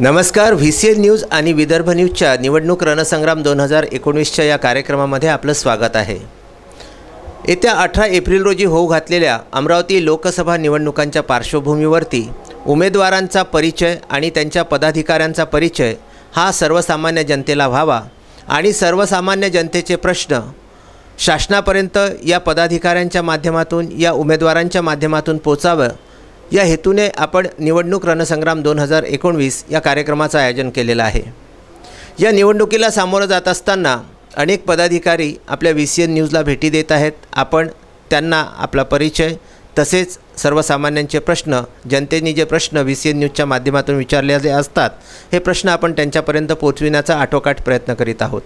नमस्कार. VCN news आणि विदर्भ न्यूजच्या निवडणूक रणसंग्राम 2019च्या या कार्यक्रमामध्ये आपलं स्वागत आहे. येत्या 18 एप्रिल रोजी होऊ घातलेल्या अमरावती लोकसभा निवडणुकांच्या पार्श्वभूमीवरती उमेदवारांचा परिचय आणि त्यांच्या पदाधिकाऱ्यांचा परिचय हा सर्वसामान्य जनतेला व्हावा आणि सर्वसामान्य जनतेचे प्रश्न शासनापर्यंत या पदाधिकाऱ्यांच्या माध्यमातून या उमेदवारांच्या माध्यमातून पोचावं या हेतूने आपण निवडणूक रणसंग्राम 2019 या कार्यक्रमाचं आयोजन केलेलं आहे. या निवडणुकीला सामोरं जात असताना अनेक पदाधिकारी आपल्या VCN न्यूजला भेटी देत आहेत. आपण त्यांना आपला परिचय तसेच सर्वसामान्यांचे प्रश्न, जनतेने जे प्रश्न VCN न्यूजच्या माध्यमातून विचारलेले असतात हे प्रश्न आपण त्यांच्यापर्यंत पोहोचविण्याचा आटोकाट प्रयत्न करीत आहोत.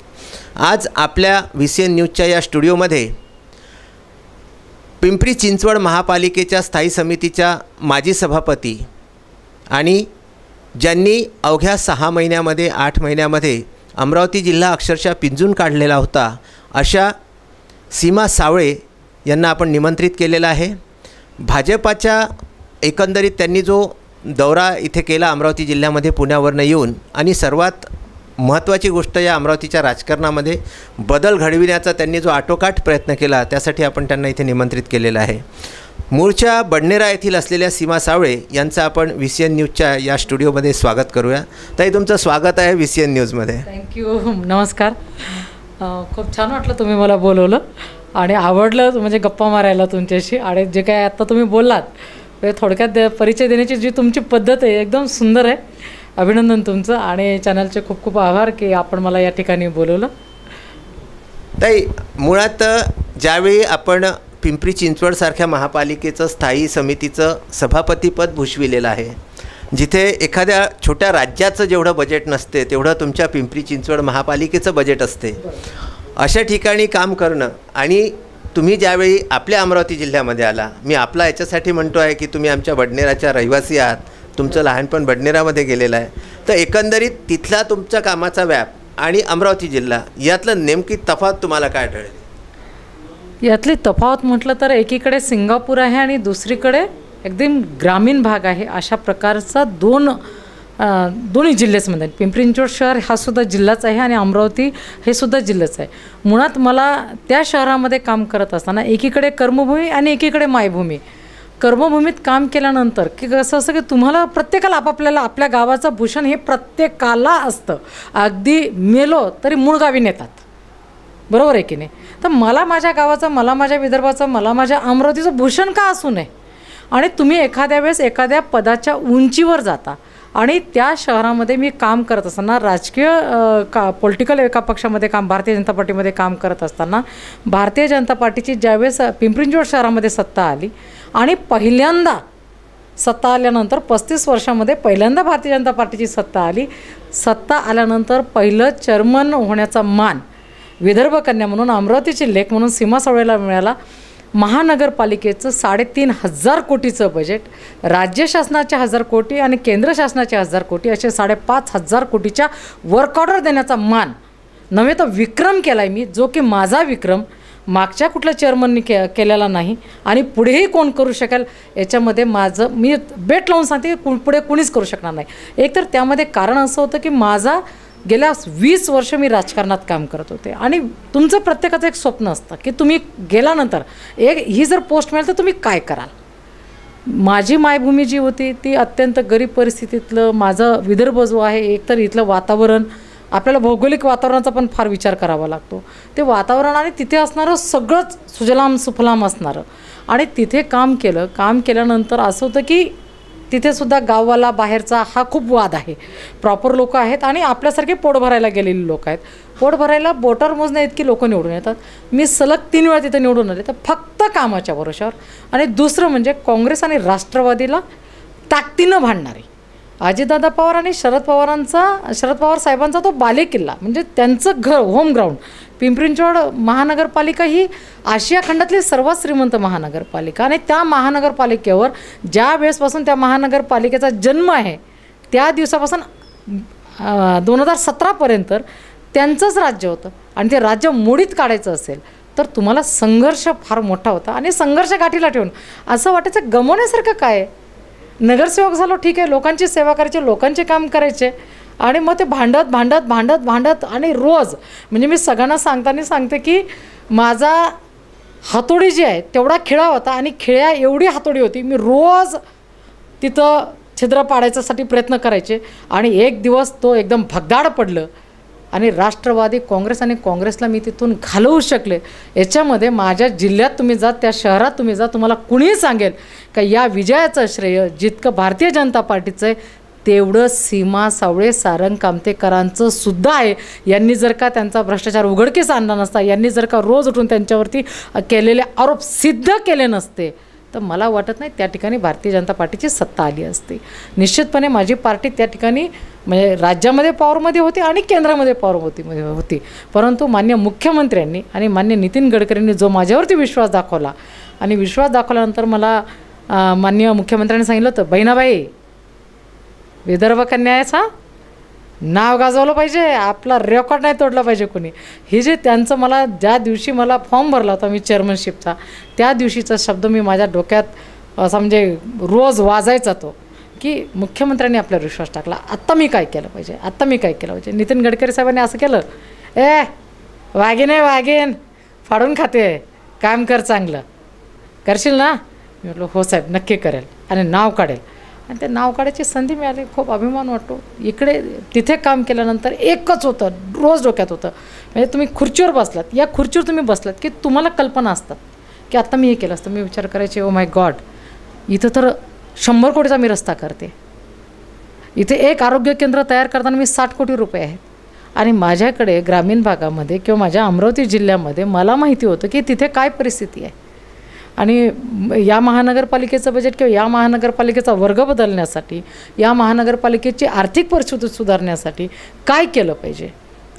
आज आपल्या VCN न्यूजच्या या स्टुडिओमध्ये पिंपरी चिंचवड महापालिकेच्या स्थायी समितीच्या माजी सभापती आणि ज्यांनी अवघ्या 6 महिन्यामध्ये 8 महिन्यामध्ये अमरावती जिल्हा अक्षरशः पिंजून काढलेला होता अशा सीमा सावळे यांना आपण निमंत्रित केलेलं आहे. भाजपाच्या एकंदरीत त्यांनी जो दौरा इथे केला अमरावती जिल्ह्यामध्ये पुण्यावरून येऊन आणि सर्वात महत्त्वाची गोष्ट या अमरावतीच्या राजकारणामध्ये बदल घडविण्याचा त्यांनी जो आटोकाट प्रयत्न केला त्यासाठी आपण त्यांना इथे निमंत्रित केलेलं आहे. मूळच्या बडनेरा येथील असलेल्या सीमा सावळे यांचं आपण VCN न्यूजच्या या स्टुडिओमध्ये स्वागत करूया. ताई, तुमचं स्वागत आहे VCN न्यूजमध्ये. थँक्यू. नमस्कार. खूप छान वाटलं तुम्ही मला बोलवलं आणि आवडलं म्हणजे गप्पा मारायला तुमच्याशी. आणि जे काय आत्ता तुम्ही बोललात ते थोडक्यात परिचय देण्याची जी तुमची पद्धत आहे एकदम सुंदर आहे. अभिनंदन तुमचं आणि चॅनलचे खूप खूप आभार की आपण मला या ठिकाणी बोलवलं. ताई, मुळात ज्यावेळी आपण पिंपरी चिंचवडसारख्या महापालिकेचं स्थायी समितीचं सभापतीपद भूषविलेलं आहे, जिथे एखाद्या छोट्या राज्याचं जेवढं बजेट नसते तेवढं तुमच्या पिंपरी चिंचवड महापालिकेचं बजेट असते, अशा ठिकाणी काम करणं आणि तुम्ही ज्यावेळी आपल्या अमरावती जिल्ह्यामध्ये आला, मी आपला याच्यासाठी म्हणतो आहे की तुम्ही आमच्या बडनेराच्या रहिवासी आहात, तुमचं लहानपण बडनेरामध्ये गेलेलं आहे, तर एकंदरीत तिथला तुमच्या कामाचा व्याप आणि अमरावती जिल्हा यातलं नेमकी तफावत तुम्हाला काय आढळली? यातली तफावत म्हटलं तर एकीकडे सिंगापूर आहे आणि दुसरीकडे एकदम ग्रामीण भाग आहे. अशा प्रकारचा दोन्ही जिल्हेच म्हणतात. पिंपरी चिंचवड शहर हा सुद्धा जिल्हाच आहे आणि अमरावती हे सुद्धा जिल्हाच आहे. मुळात मला त्या शहरामध्ये काम करत असताना एकीकडे कर्मभूमी आणि एकीकडे मायभूमी. कर्मभूमीत काम केल्यानंतर की कसं असं की तुम्हाला प्रत्येकाला आपापल्याला आपल्या गावाचं भूषण हे प्रत्येकाला असतं. अगदी मेलो तरी मूळ गावी नेतात, बरोबर आहे की नाही? तर मला माझ्या गावाचं, मला माझ्या विदर्भाचं, मला माझ्या अमरावतीचं भूषण का असू नये? आणि तुम्ही एखाद्या वेळेस एखाद्या पदाच्या उंचीवर जाता आणि त्या शहरामध्ये मी काम करत असताना राजकीय पॉलिटिकल एका पक्षामध्ये भारतीय जनता पार्टीमध्ये काम करत असताना भारतीय जनता पार्टीची ज्यावेळेस पिंपरी चिंचवड शहरामध्ये सत्ता आली आणि पहिल्यांदा सत्ता आल्यानंतर 35 वर्षामध्ये पहिल्यांदा भारतीय जनता पार्टीची सत्ता आली. सत्ता आल्यानंतर पहिलं चेअरमन होण्याचा मान विदर्भ कन्या म्हणून अमरावतीची लेख म्हणून सीमा सावळेला मिळाला. महानगरपालिकेचं 3,500 कोटीचं बजेट, राज्य शासनाचे 1000 कोटी आणि केंद्र शासनाचे 1000 कोटी असे 5,500 कोटीच्या वर्क ऑर्डर देण्याचा मान नव्हे तर विक्रम केला आहे मी, जो की माझा विक्रम मागच्या कुठल्या चेअरमननी केलेला नाही आणि पुढेही कोण करू शकेल याच्यामध्ये माझं मी बेट लावून सांगते की पुढे कुणीच करू शकणार नाही. एकतर त्यामध्ये कारण असं होतं की माझा गेल्या 20 वर्ष मी राजकारणात काम करत होते आणि तुमचं प्रत्येकाचं एक स्वप्न असतं की तुम्ही गेल्यानंतर ही जर पोस्ट मिळाली तर तुम्ही काय कराल. माझी मायभूमी जी होती ती अत्यंत गरीब परिस्थितीतलं माझं विदर्भ जो आहे, एकतर इथलं वातावरण, आपल्याला भौगोलिक वातावरणाचा पण फार विचार करावा लागतो. ते वातावरण आणि तिथे असणारं सगळंच सुजलाम सुफलाम असणारं आणि तिथे काम केल्यानंतर असं होतं की तिथेसुद्धा गाववाला बाहेरचा हा खूप वाद आहे. प्रॉपर लोक आहेत आणि आपल्यासारखे पोट भरायला गेलेली लोक आहेत. पोट भरायला बोटावर मोजण्या इतकी लोक निवडून येतात. मी सलग 3 वेळा तिथे निवडून आले तर फक्त कामाच्या भरोशावर. आणि दुसरं म्हणजे काँग्रेस आणि राष्ट्रवादीला ताकदीनं भांडणारे अजितदादा पवार आणि शरद पवार साहेबांचा तो बालेकिल्ला म्हणजे त्यांचं घर, होम ग्राउंड. पिंपरी चिंचवड महानगरपालिका ही आशिया खंडातली सर्वात श्रीमंत महानगरपालिका आणि त्या महानगरपालिकेवर ज्या वेळेसपासून त्या महानगरपालिकेचा जन्म आहे त्या दिवसापासून 2017पर्यंत त्यांचंच राज्य होतं आणि ते राज्य मोडीत काढायचं असेल तर तुम्हाला संघर्ष फार मोठा होता आणि संघर्ष गाठीला ठेवून असं वाटायचं गमवण्यासारखं काय आहे. नगरसेवक झालो ठीक आहे, लोकांची सेवा करायची, लोकांचे काम करायचे, आणि मग ते भांडत भांडत भांडत भांडत आणि रोज म्हणजे मी सगळ्यांना सांगते की माझा हातोडी जी आहे तेवढा खिळा होता आणि खिळ्या एवढी हातोडी होती, मी रोज तिथं छिद्र पाडायच्यासाठी प्रयत्न करायचे आणि एक दिवस तो एकदम भगदाड पडलं आणि राष्ट्रवादी काँग्रेस आणि काँग्रेसला मी तिथून घालवू शकले. याच्यामध्ये माझ्या जिल्ह्यात तुम्ही जा, त्या शहरात तुम्ही जा, तुम्हाला कुणीही सांगेल का या विजयाचं श्रेय जितकं भारतीय जनता पार्टीचं आहे तेवढं सीमा सावळे सारंग कामतेकरांचं सुद्धा आहे. यांनी जर का त्यांचा भ्रष्टाचार उघडकीस आणला नसता, यांनी जर का रोज उठून त्यांच्यावरती केलेले आरोप सिद्ध केले नसते, तर मला वाटत नाही त्या ठिकाणी भारतीय जनता पार्टीची सत्ता आली असती. निश्चितपणे माझी पार्टी त्या ठिकाणी म्हणजे राज्यामध्ये पॉवरमध्ये होती आणि केंद्रामध्ये पॉवरमध्ये होती. परंतु मान्य मुख्यमंत्र्यांनी आणि मान्य नितीन गडकरींनी जो माझ्यावरती विश्वास दाखवला आणि विश्वास दाखवल्यानंतर मला मान्य मुख्यमंत्र्यांनी सांगितलं होतं, बहिणाबाई विदर्भ कन्याचा नाव गाजवलं पाहिजे, आपला रेकॉर्ड नाही तोडला पाहिजे कोणी. हे जे त्यांचं मला ज्या दिवशी मला फॉर्म भरला होता मी चेअरमनशिपचा, त्या दिवशीचा शब्द मी माझ्या डोक्यात असं म्हणजे रोज वाजायचा तो, की मुख्यमंत्र्यांनी आपल्यावर विश्वास टाकला, आत्ता मी काय केलं पाहिजे, आत्ता मी काय केलं पाहिजे. नितीन गडकरी साहेबांनी असं केलं, वागेन फाडून खाते, काम कर, चांगलं करशील ना. मी म्हटलं हो साहेब नक्की करेल आणि नाव काढेल. आणि ते नाव काढायची संधी मिळाली, खूप अभिमान वाटतो. इकडे तिथे काम केल्यानंतर एकच होतं, रोज डोक्यात होतं, म्हणजे तुम्ही खुर्चीवर बसलात, या खुर्चीवर तुम्ही बसलात की तुम्हाला कल्पना असतात की आत्ता मी हे केलं असतं. मी विचार करायचे, ओ माय गॉड, इथं तर 100 कोटीचा मी रस्ता करते, इथे एक आरोग्य केंद्र तयार करताना मी 60 कोटी रुपये आहेत. आणि माझ्याकडे ग्रामीण भागामध्ये किंवा माझ्या अमरावती जिल्ह्यामध्ये मला माहिती होतं की तिथे काय परिस्थिती आहे. आणि या महानगरपालिकेचं बजेट किंवा या महानगरपालिकेचा वर्ग बदलण्यासाठी, या महानगरपालिकेची आर्थिक परिस्थिती सुधारण्यासाठी काय केलं पाहिजे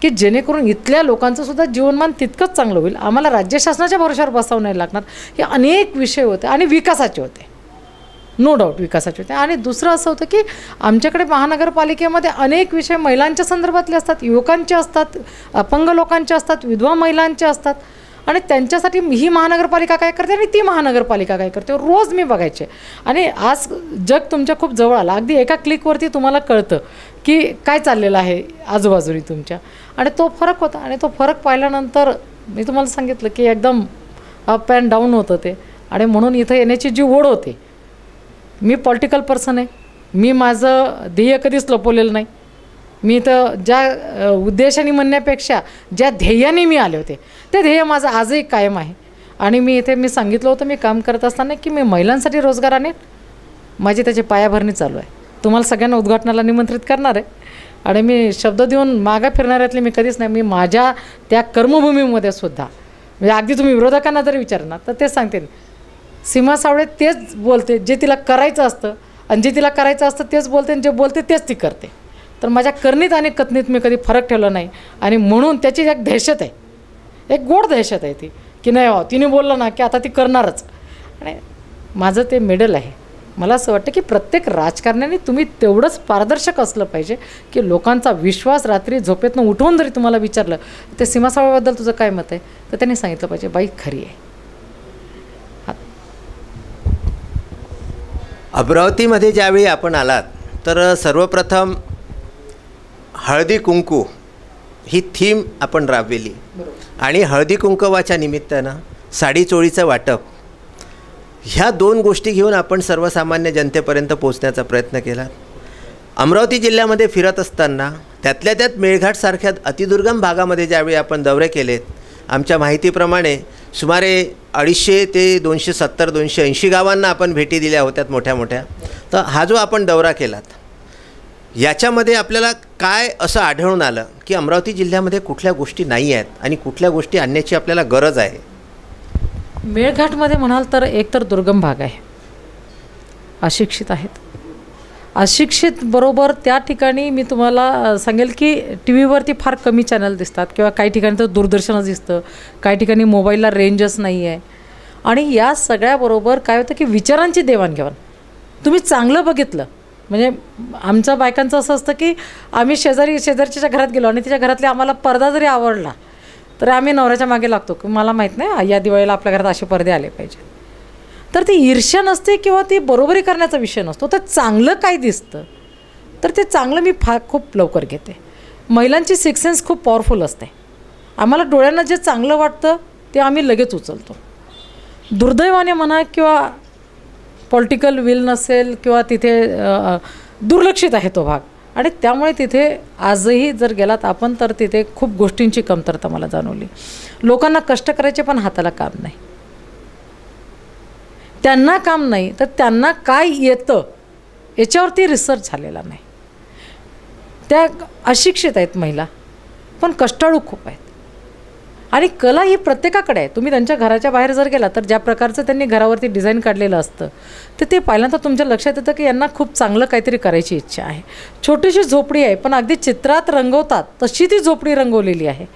की जेणेकरून इथल्या लोकांचंसुद्धा जीवनमान तितकंच चांगलं होईल. आम्हाला राज्य शासनाच्या भरोश्यावर बसावं नाही लागणार. हे अनेक विषय होते आणि विकासाचे होते, नो डाऊट विकासाचे होते. आणि दुसरं असं होतं की आमच्याकडे महानगरपालिकेमध्ये अनेक विषय महिलांच्या संदर्भातले असतात, युवकांचे असतात, अपंग लोकांचे असतात, विधवा महिलांचे असतात. आणि त्यांच्यासाठी ही महानगरपालिका काय करते आणि ती महानगरपालिका काय करते रोज मी बघायचे. आणि आज जग तुमच्या खूप जवळ आलं, अगदी एका क्लिकवरती तुम्हाला कळतं की काय चाललेलं आहे आजूबाजूनी तुमच्या. आणि तो फरक होता. आणि तो फरक पाहिल्यानंतर मी तुम्हाला सांगितलं की एकदम अप अँड डाऊन होतं ते. आणि म्हणून इथं येण्याची जी ओढ होते, मी पॉलिटिकल पर्सन आहे, मी माझं ध्येय कधीच लपवलेलं नाही. मी तर ज्या उद्देशाने म्हणण्यापेक्षा ज्या ध्येयाने मी आले होते ते ध्येय माझं आजही कायम आहे. आणि मी इथे मी सांगितलं होतं मी काम करत असताना की मी महिलांसाठी रोजगार आणेन, माझी त्याची पायाभरणी चालू आहे. तुम्हाला सगळ्यांना उद्घाटनाला निमंत्रित करणार आहे. आणि मी शब्द देऊन मागं फिरणाऱ्यातले मी कधीच नाही. मी माझ्या त्या कर्मभूमीमध्ये सुद्धा म्हणजे अगदी तुम्ही विरोधकांना जरी विचारणार तर तेच सांगते, सीमा सावळे तेच बोलते जे तिला करायचं असतं, आणि जे तिला करायचं असतं तेच बोलते, आणि जे बोलते तेच ती करते. तर माझ्या करणीत आणि कथनीत मी कधी फरक ठेवला नाही. आणि म्हणून त्याची एक दहशत आहे, एक गोड दहशत आहे ती, की नाही हो तिने बोललं ना की आता ती करणारच. आणि माझं ते मेडल आहे. मला असं वाटतं की प्रत्येक राजकारण्याने तुम्ही तेवढंच पारदर्शक असलं पाहिजे की लोकांचा विश्वास रात्री झोपेतनं उठवून जरी तुम्हाला विचारलं ते सीमा सावळेबद्दल तुझं काय मत आहे, तर त्यांनी सांगितलं पाहिजे बाई खरी आहे. अमरावतीमध्ये ज्यावेळी आपण आलात तर सर्वप्रथम हळदी कुंकू ही थीम आपण राबविली. आणि हळदी कुंकवाच्या निमित्तानं साडी चोळीचं वाटप, ह्या 2 गोष्टी घेऊन आपण सर्वसामान्य जनतेपर्यंत पोहोचण्याचा प्रयत्न केला. अमरावती जिल्ह्यामध्ये फिरत असताना त्यातल्या त्यात मेळघाटसारख्या अतिदुर्गम भागामध्ये ज्यावेळी आपण दौरे केलेत, आमच्या माहितीप्रमाणे सुमारे 250 ते 270-280 गावांना आपण भेटी दिल्या होत्यात मोठ्या मोठ्या. तर हा जो आपण दौरा केलात याच्यामध्ये आपल्याला काय असं आढळून आलं की अमरावती जिल्ह्यामध्ये कुठल्या गोष्टी नाही आहेत आणि कुठल्या गोष्टी आणण्याची आपल्याला गरज आहे? मेळघाटमध्ये म्हणाल तर एकतर दुर्गम भाग आहे, अशिक्षित आहेत. अशिक्षित बरोबर त्या ठिकाणी मी तुम्हाला सांगेल की टी व्हीवरती फार कमी चॅनल दिसतात किंवा काही ठिकाणी तर दूरदर्शनच दिसतं, काही ठिकाणी मोबाईलला रेंजच नाही आहे. आणि या सगळ्याबरोबर काय होतं की विचारांची देवाणघेवाण तुम्ही चांगलं बघितलं म्हणजे आमच्या बायकांचं असं असतं की आम्ही शेजारच्या घरात गेलो आणि तिच्या घरातले आम्हाला पडदा जरी आवडला तर आम्ही नवऱ्याच्या मागे लागतो की मला माहीत नाही या दिवाळीला आपल्या घरात असे पडदे आले पाहिजे. तर ती ईर्ष्या नसते किंवा ती बरोबरी करण्याचा विषय नसतो. तर चांगलं काय दिसतं तर ते चांगलं मी खूप लवकर घेते. महिलांची सिक्स सेन्स खूप पॉवरफुल असते. आम्हाला डोळ्यांना जे चांगलं वाटतं ते आम्ही लगेच उचलतो. दुर्दैवाने म्हणा किंवा पॉलिटिकल विल नसेल किंवा तिथे दुर्लक्षित आहे तो भाग, आणि त्यामुळे तिथे आजही जर गेलात आपण तर तिथे खूप गोष्टींची कमतरता मला जाणवली. लोकांना कष्ट करायचे पण हाताला काम नाही. त्यांना काम नाही तर त्यांना काय येतं याच्यावरती रिसर्च झालेला नाही. त्या अशिक्षित आहेत महिला, पण कष्टाळू खूप आहेत. आणि कला ही प्रत्येकाकडे आहे. तुम्ही त्यांच्या घराच्या बाहेर जर गेला तर ज्या प्रकारचं त्यांनी घरावरती डिझाईन काढलेलं असतं तर ते पहिल्यांदा तुमच्या लक्षात येतं की यांना खूप चांगलं काहीतरी करायची इच्छा आहे. छोटीशी झोपडी आहे पण अगदी चित्रात रंगवतात तशी ती झोपडी रंगवलेली आहे.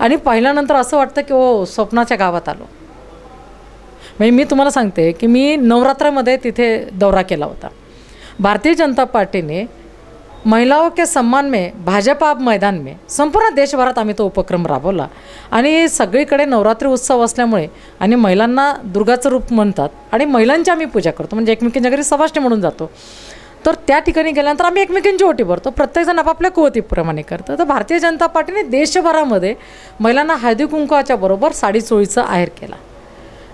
आणि पाहिल्यानंतर असं वाटतं की ओ स्वप्नाच्या गावात आलो. म्हणजे मी तुम्हाला सांगते की मी नवरात्रामध्ये तिथे दौरा केला होता. भारतीय जनता पार्टीने महिलाओं के सम्मान में भाजपा मैदान में संपूर्ण देशभरात आम्ही तो उपक्रम राबवला. आणि सगळीकडे नवरात्री उत्सव असल्यामुळे आणि महिलांना दुर्गाचं रूप म्हणतात आणि महिलांची आम्ही पूजा करतो, म्हणजे एकमेकींच्या घरी सवाष्णी म्हणून जातो. तर त्या ठिकाणी गेल्यानंतर आम्ही एकमेकींची ओटी भरतो. प्रत्येकजण आपापल्या कुवतीप्रमाणे करतं. तर भारतीय जनता पार्टीने देशभरामध्ये महिलांना हळदी कुंकवाच्या बरोबर साडी चोळीचं आहेर केला.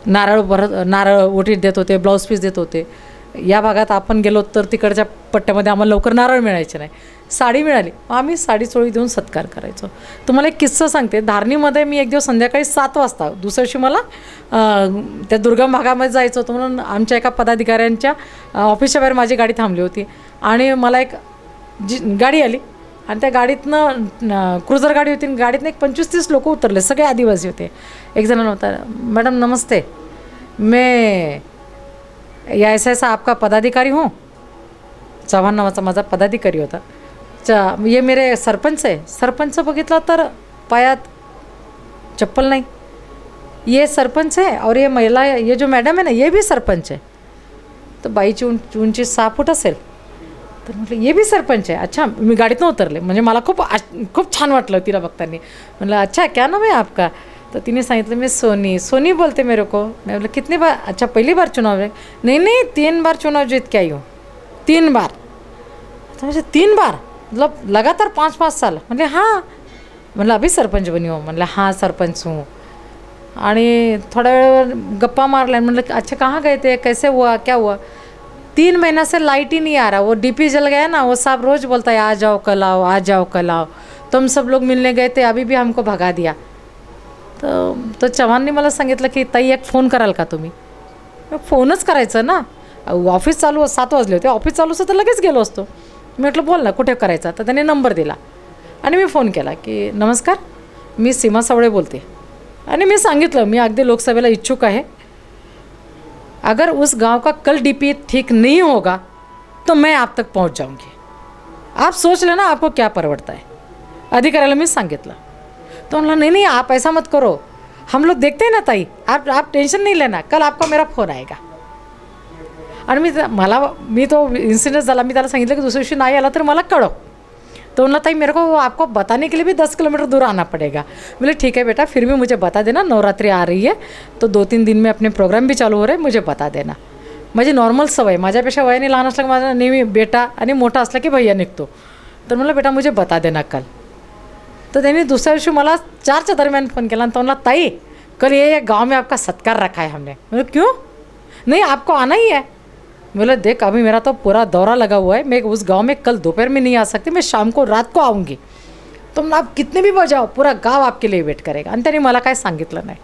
नारळ ओटीत देत होते, ब्लाऊज पीस देत होते. या भागात आपण गेलो तर तिकडच्या पट्ट्यामध्ये आम्हाला लवकर नारळ मिळायचे नाही, साडी मिळाली, आम्ही साडी चोळी देऊन सत्कार करायचो. तुम्हाला एक किस्सा सांगते. धारणीमध्ये मी एक दिवस संध्याकाळी 7 वाजता दुसऱ्या दिवशी मला त्या दुर्गम भागामध्ये जायचं होतं म्हणून आमच्या एका पदाधिकाऱ्यांच्या ऑफिसच्या बाहेर माझी गाडी थांबली होती आणि मला एक गाडी आली आणि त्या गाडीतनं क्रुझर गाडी होती. गाडीतनं एक 25-30 लोक उतरले, सगळे आदिवासी होते. एक जण होता, मॅडम नमस्ते, मैं या ऐसा आपका पदाधिकारी हूँ. चव्हाण नावाचा माझा पदाधिकारी होता. ये मेरे सरपंच आहे. सरपंच बघितला तर पायात चप्पल नाही. ये सरपंच है और ये महिला, ये जो मैडम है ना ये भी सरपंच है. तर बाईची उंची 6 फूट असेल. तर म्हटलं ये भी सरपंच है. अच्छा, मी गाडीतनं उतरले. म्हणजे मला खूप छान वाटलं तिला बघताना. म्हटलं अच्छा क्या नाम है आपका. तो तिने सांगितलं मैं सोनी बोलते मेरे को. मैं बोला कितने बार. अच्छा पहली बार चुनाव है. नहीं 3 बार चुनाव जीत के आई हूँ. 3 बार. तो मुझे 3 बार मतलब लगातार 5-5 साल. म्हणजे हाँ. मतलब अभी सरपंच बनी हो. म्हणलं हाँ सरपंच हूँ. आणि थोड्या वेळ गप्पा मारल्या. म्हणलं अच्छा कहाँ गए थे, कैसे हुआ, क्या हुआ. 3 महीना से लाइट ही नहीं आ रहा. वो डीपी जल गया ना, वो साहब रोज़ बोलता है आ जाओ कल आओ, आ जाओ कल आओ. तुम सब लोग मिलने गए थे, अभी भी हमको भगा दिया. तर चव्हाणने मला सांगितलं की ताई एक फोन कराल का तुम्ही. फोनच करायचं ना, ऑफिस चालू 7 वाजले होते, ऑफिस चालू असतं तर लगेच गेलो असतो. मी म्हटलं बोल ना कुठे करायचा. तर त्याने नंबर दिला आणि मी फोन केला की नमस्कार मी सीमा सावळे बोलते. आणि मी सांगितलं मी अगदी लोकसभेला इच्छुक आहे. अगर उस गांव का कल डीपी ठीक नहीं होगा तो मैं आप तक पहुंच जाऊंगी. आप सोच लेना आपको क्या परवड़ता है. अधिकाऱ्याला मी सांगितलं. तो बोला नहीं आप ऐसा मत करो, हम लोग देखते हैं ना ताई, आप टेंशन नहीं लेना, कल आपका मेरा फ़ोन आएगा. आणि मी तो इन्सिडेंट झाला. मी त्याला सांगितलं की दुसऱ्या दिवशी नाही आला तर मला कळव. तो बोला ताई मेरे को आपको बताने के लिए भी 10 किलोमीटर दूर आना पड़ेगा. बोले ठीक है बेटा, फिर भी मुझे बता देना, नवरात्रि आ रही है तो 2-3 दिन में अपने प्रोग्राम भी चालू हो रहे, मुझे बता देना. माझी नॉर्मल सवय, माझ्यापेक्षा वयाने लहान असलं की माझा नेहमी बेटा आणि मोठा असला की भैया निघतो. तर म्हणलं बेटा मुझे बता देना कल. तो त्यांनी दुसऱ्या दिवशी मला 4च्या दरम्यान फोन केला आणि तो म्हणला ताई कल ये गांव में आपका सत्कार रखा है हमने. बोले क्यों. नहीं आपको आना ही है. बोले देख अभी मेरा तो पूरा दौरा लगा हुआ है, मैं उस गांव में कल दोपहर में नहीं आ सकती, मैं शाम को रात को आऊँगी. तुम आप कितने भी बजाओ पूरा गाव आपके लिए वेट करेगा. आणि त्यांनी मला काय सांगितलं नाही.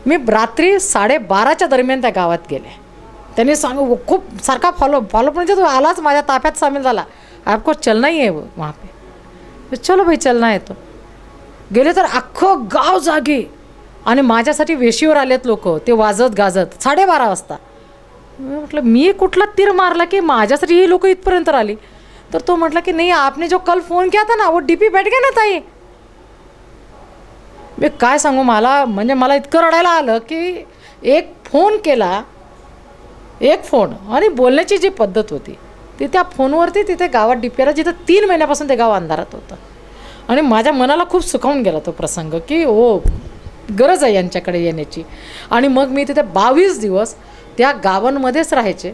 मी रात्री 12:30च्या दरम्यान त्या गावात गेले. त्यांनी खूप सारखा फॉलो म्हणजे तो आलाच माझ्या ताफ्यात सामील झाला. आपको चलना ही है वहाँ पे. चलो भाई चलना आहे. तो गेले तर अख्खं गाव जागे आणि माझ्यासाठी वेशीवर आलेत लोक, ते वाजत गाजत 12:30 वाजता. म्हटलं मी कुठला तीर मारला की माझ्यासाठी ही लोक इथपर्यंत आली. तर तो म्हटला की नाही आपने जो कल फोन किया था ना वो डीपी बैठ गया ना ताई. मी काय सांगू, मला इतकं रडायला आलं की एक फोन केला, एक फोन आणि बोलण्याची जी पद्धत होती ती त्या फोनवरती तिथे गावात डीपीला जिथं 3 महिन्यापासून ते गाव अंधारात होतं. आणि माझ्या मनाला खूप सुखावून गेला तो प्रसंग की ओ गरज आहे यांच्याकडे येण्याची. आणि मग मी तिथे 22 दिवस त्या गावांमध्येच राहायचे.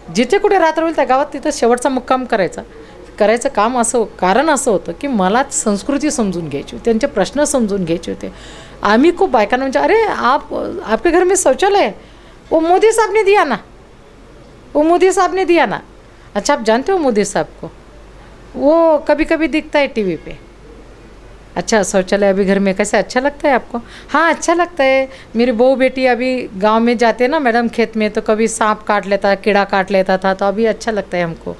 जिथे कुठे रात्र होईल त्या गावात तिथं शेवटचा मुक्काम करायचं काम असं कारण असं होतं की मला संस्कृती समजून घ्यायची होती, त्यांचे प्रश्न समजून घ्यायचे होते. आम्ही खूप बायकांना म्हणजे अरे आपके घर में शौचालय है, वो मोदी साहब ने दिया ना, वो मोदी साहब ने दिया ना. अच्छा आप जानते हो मोदी साहब को, वो कभी कभी दिखता है टीवी पे. अच्छा शौचालय अभी घर में कैसे, अच्छा लगता है आपको? हाँ अच्छा लगता है. मेरी बहू बेटी अभी गांव में जाते ना मैडम खेत में, तो कभी सांप काट लेता, कीड़ा काट लेता था, तो अभी अच्छा लगता है हमको.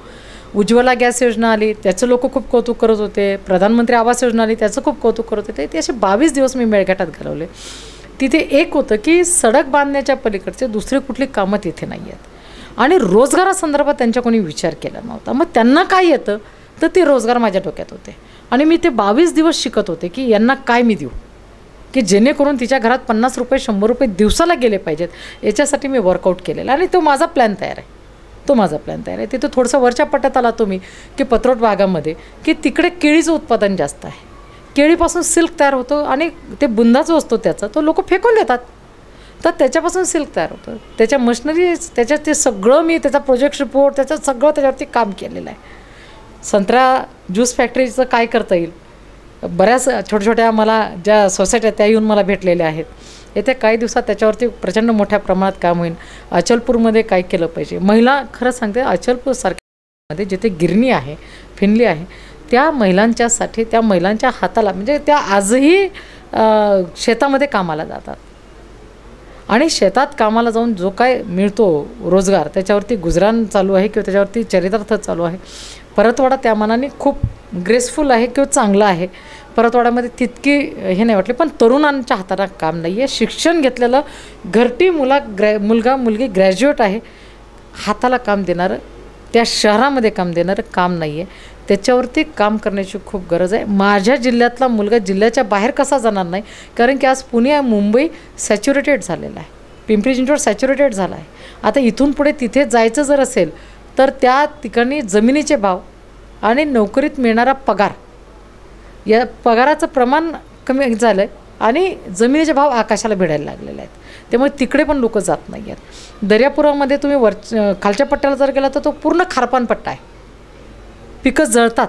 उज्ज्वला गॅस योजना आली त्याचं लोक खूप कौतुक करत होते. प्रधानमंत्री आवास योजना आली त्याचं खूप कौतुक करत होते. ते असे 22 दिवस मी मेळघाटात घालवले. तिथे एक होतं की सडक बांधण्याच्या पलीकडचे दुसरे कुठली कामं तिथे नाही आहेत आणि रोजगारासंदर्भात त्यांच्या कोणी विचार केला नव्हता. मग त्यांना काय येतं तर ते रोजगार माझ्या डोक्यात होते आणि मी ते 22 दिवस शिकत होते की यांना काय मी देऊ की जेणेकरून तिच्या घरात 50 रुपये 100 रुपये दिवसाला गेले पाहिजेत. याच्यासाठी मी वर्कआउट केलेला आणि तो माझा प्लॅन तयार आहे. तिथं थोडंसं वरच्या पट्ट्यात आला तुम्ही की पत्रोट भागामध्ये की तिकडे केळीचं उत्पादन जास्त आहे. केळीपासून सिल्क तयार होतो आणि ते बुंदा जो असतो त्याचा तो लोक फेकून देतात, तर त्याच्यापासून सिल्क तयार होतं. त्याच्या मशिनरी त्याच्यात ते सगळं मी त्याचा प्रोजेक्ट रिपोर्ट त्याचं सगळं त्याच्यावरती काम केलेलं आहे. संत्रा ज्यूस फॅक्टरीचं काय करता येईल, बऱ्याच छोट्या मला ज्या सोसायट्या त्या येऊन मला भेटलेल्या आहेत. येत्या काही दिवसात त्याच्यावरती प्रचंड मोठ्या प्रमाणात काम होईल. अचलपूरमध्ये काय केलं पाहिजे, महिला खरं सांगते अचलपूरसारख्यामध्ये जिथे गिरणी आहे फिनली आहे त्या महिलांच्यासाठी त्या महिलांच्या हाताला म्हणजे त्या आजही शेतामध्ये कामाला जातात आणि शेतात कामाला जाऊन जो काय मिळतो रोजगार त्याच्यावरती गुजराण चालू आहे किंवा त्याच्यावरती चरितार्थ चालू आहे. परतवाडा त्या मानाने खूप ग्रेसफुल आहे किंवा चांगला आहे. परतवाड्यामध्ये तितकी हे नाही वाटले, पण तरुणांच्या हाताला काम नाही आहे. शिक्षण घेतलेलं घरटी मुलगा मुलगी ग्रॅज्युएट आहे, हाताला काम देणारं त्या शहरामध्ये काम देणारं काम नाही आहे. त्याच्यावरती काम करण्याची खूप गरज आहे. माझ्या जिल्ह्यातला मुलगा जिल्ह्याच्या बाहेर कसा जाणार नाही, कारण की आज पुणे मुंबई सॅच्युरेटेड झालेलं आहे, पिंपरी चिंचवड सॅच्युरेटेड झाला आहे. आता इथून पुढे तिथे जायचं जर असेल तर त्या ठिकाणी जमिनीचे भाव आणि नोकरीत मिळणारा पगार या पगाराचं प्रमाण कमी झालं आहे आणि जमिनीचे भाव आकाशाला भिडायला लागलेले आहेत. त्यामुळे तिकडे पण लोक जात नाही आहेत. दर्यापुरामध्ये तुम्ही खालच्या पट्ट्याला जर गेला तर तो पूर्ण खारपान पट्टा आहे, पिकं जळतात.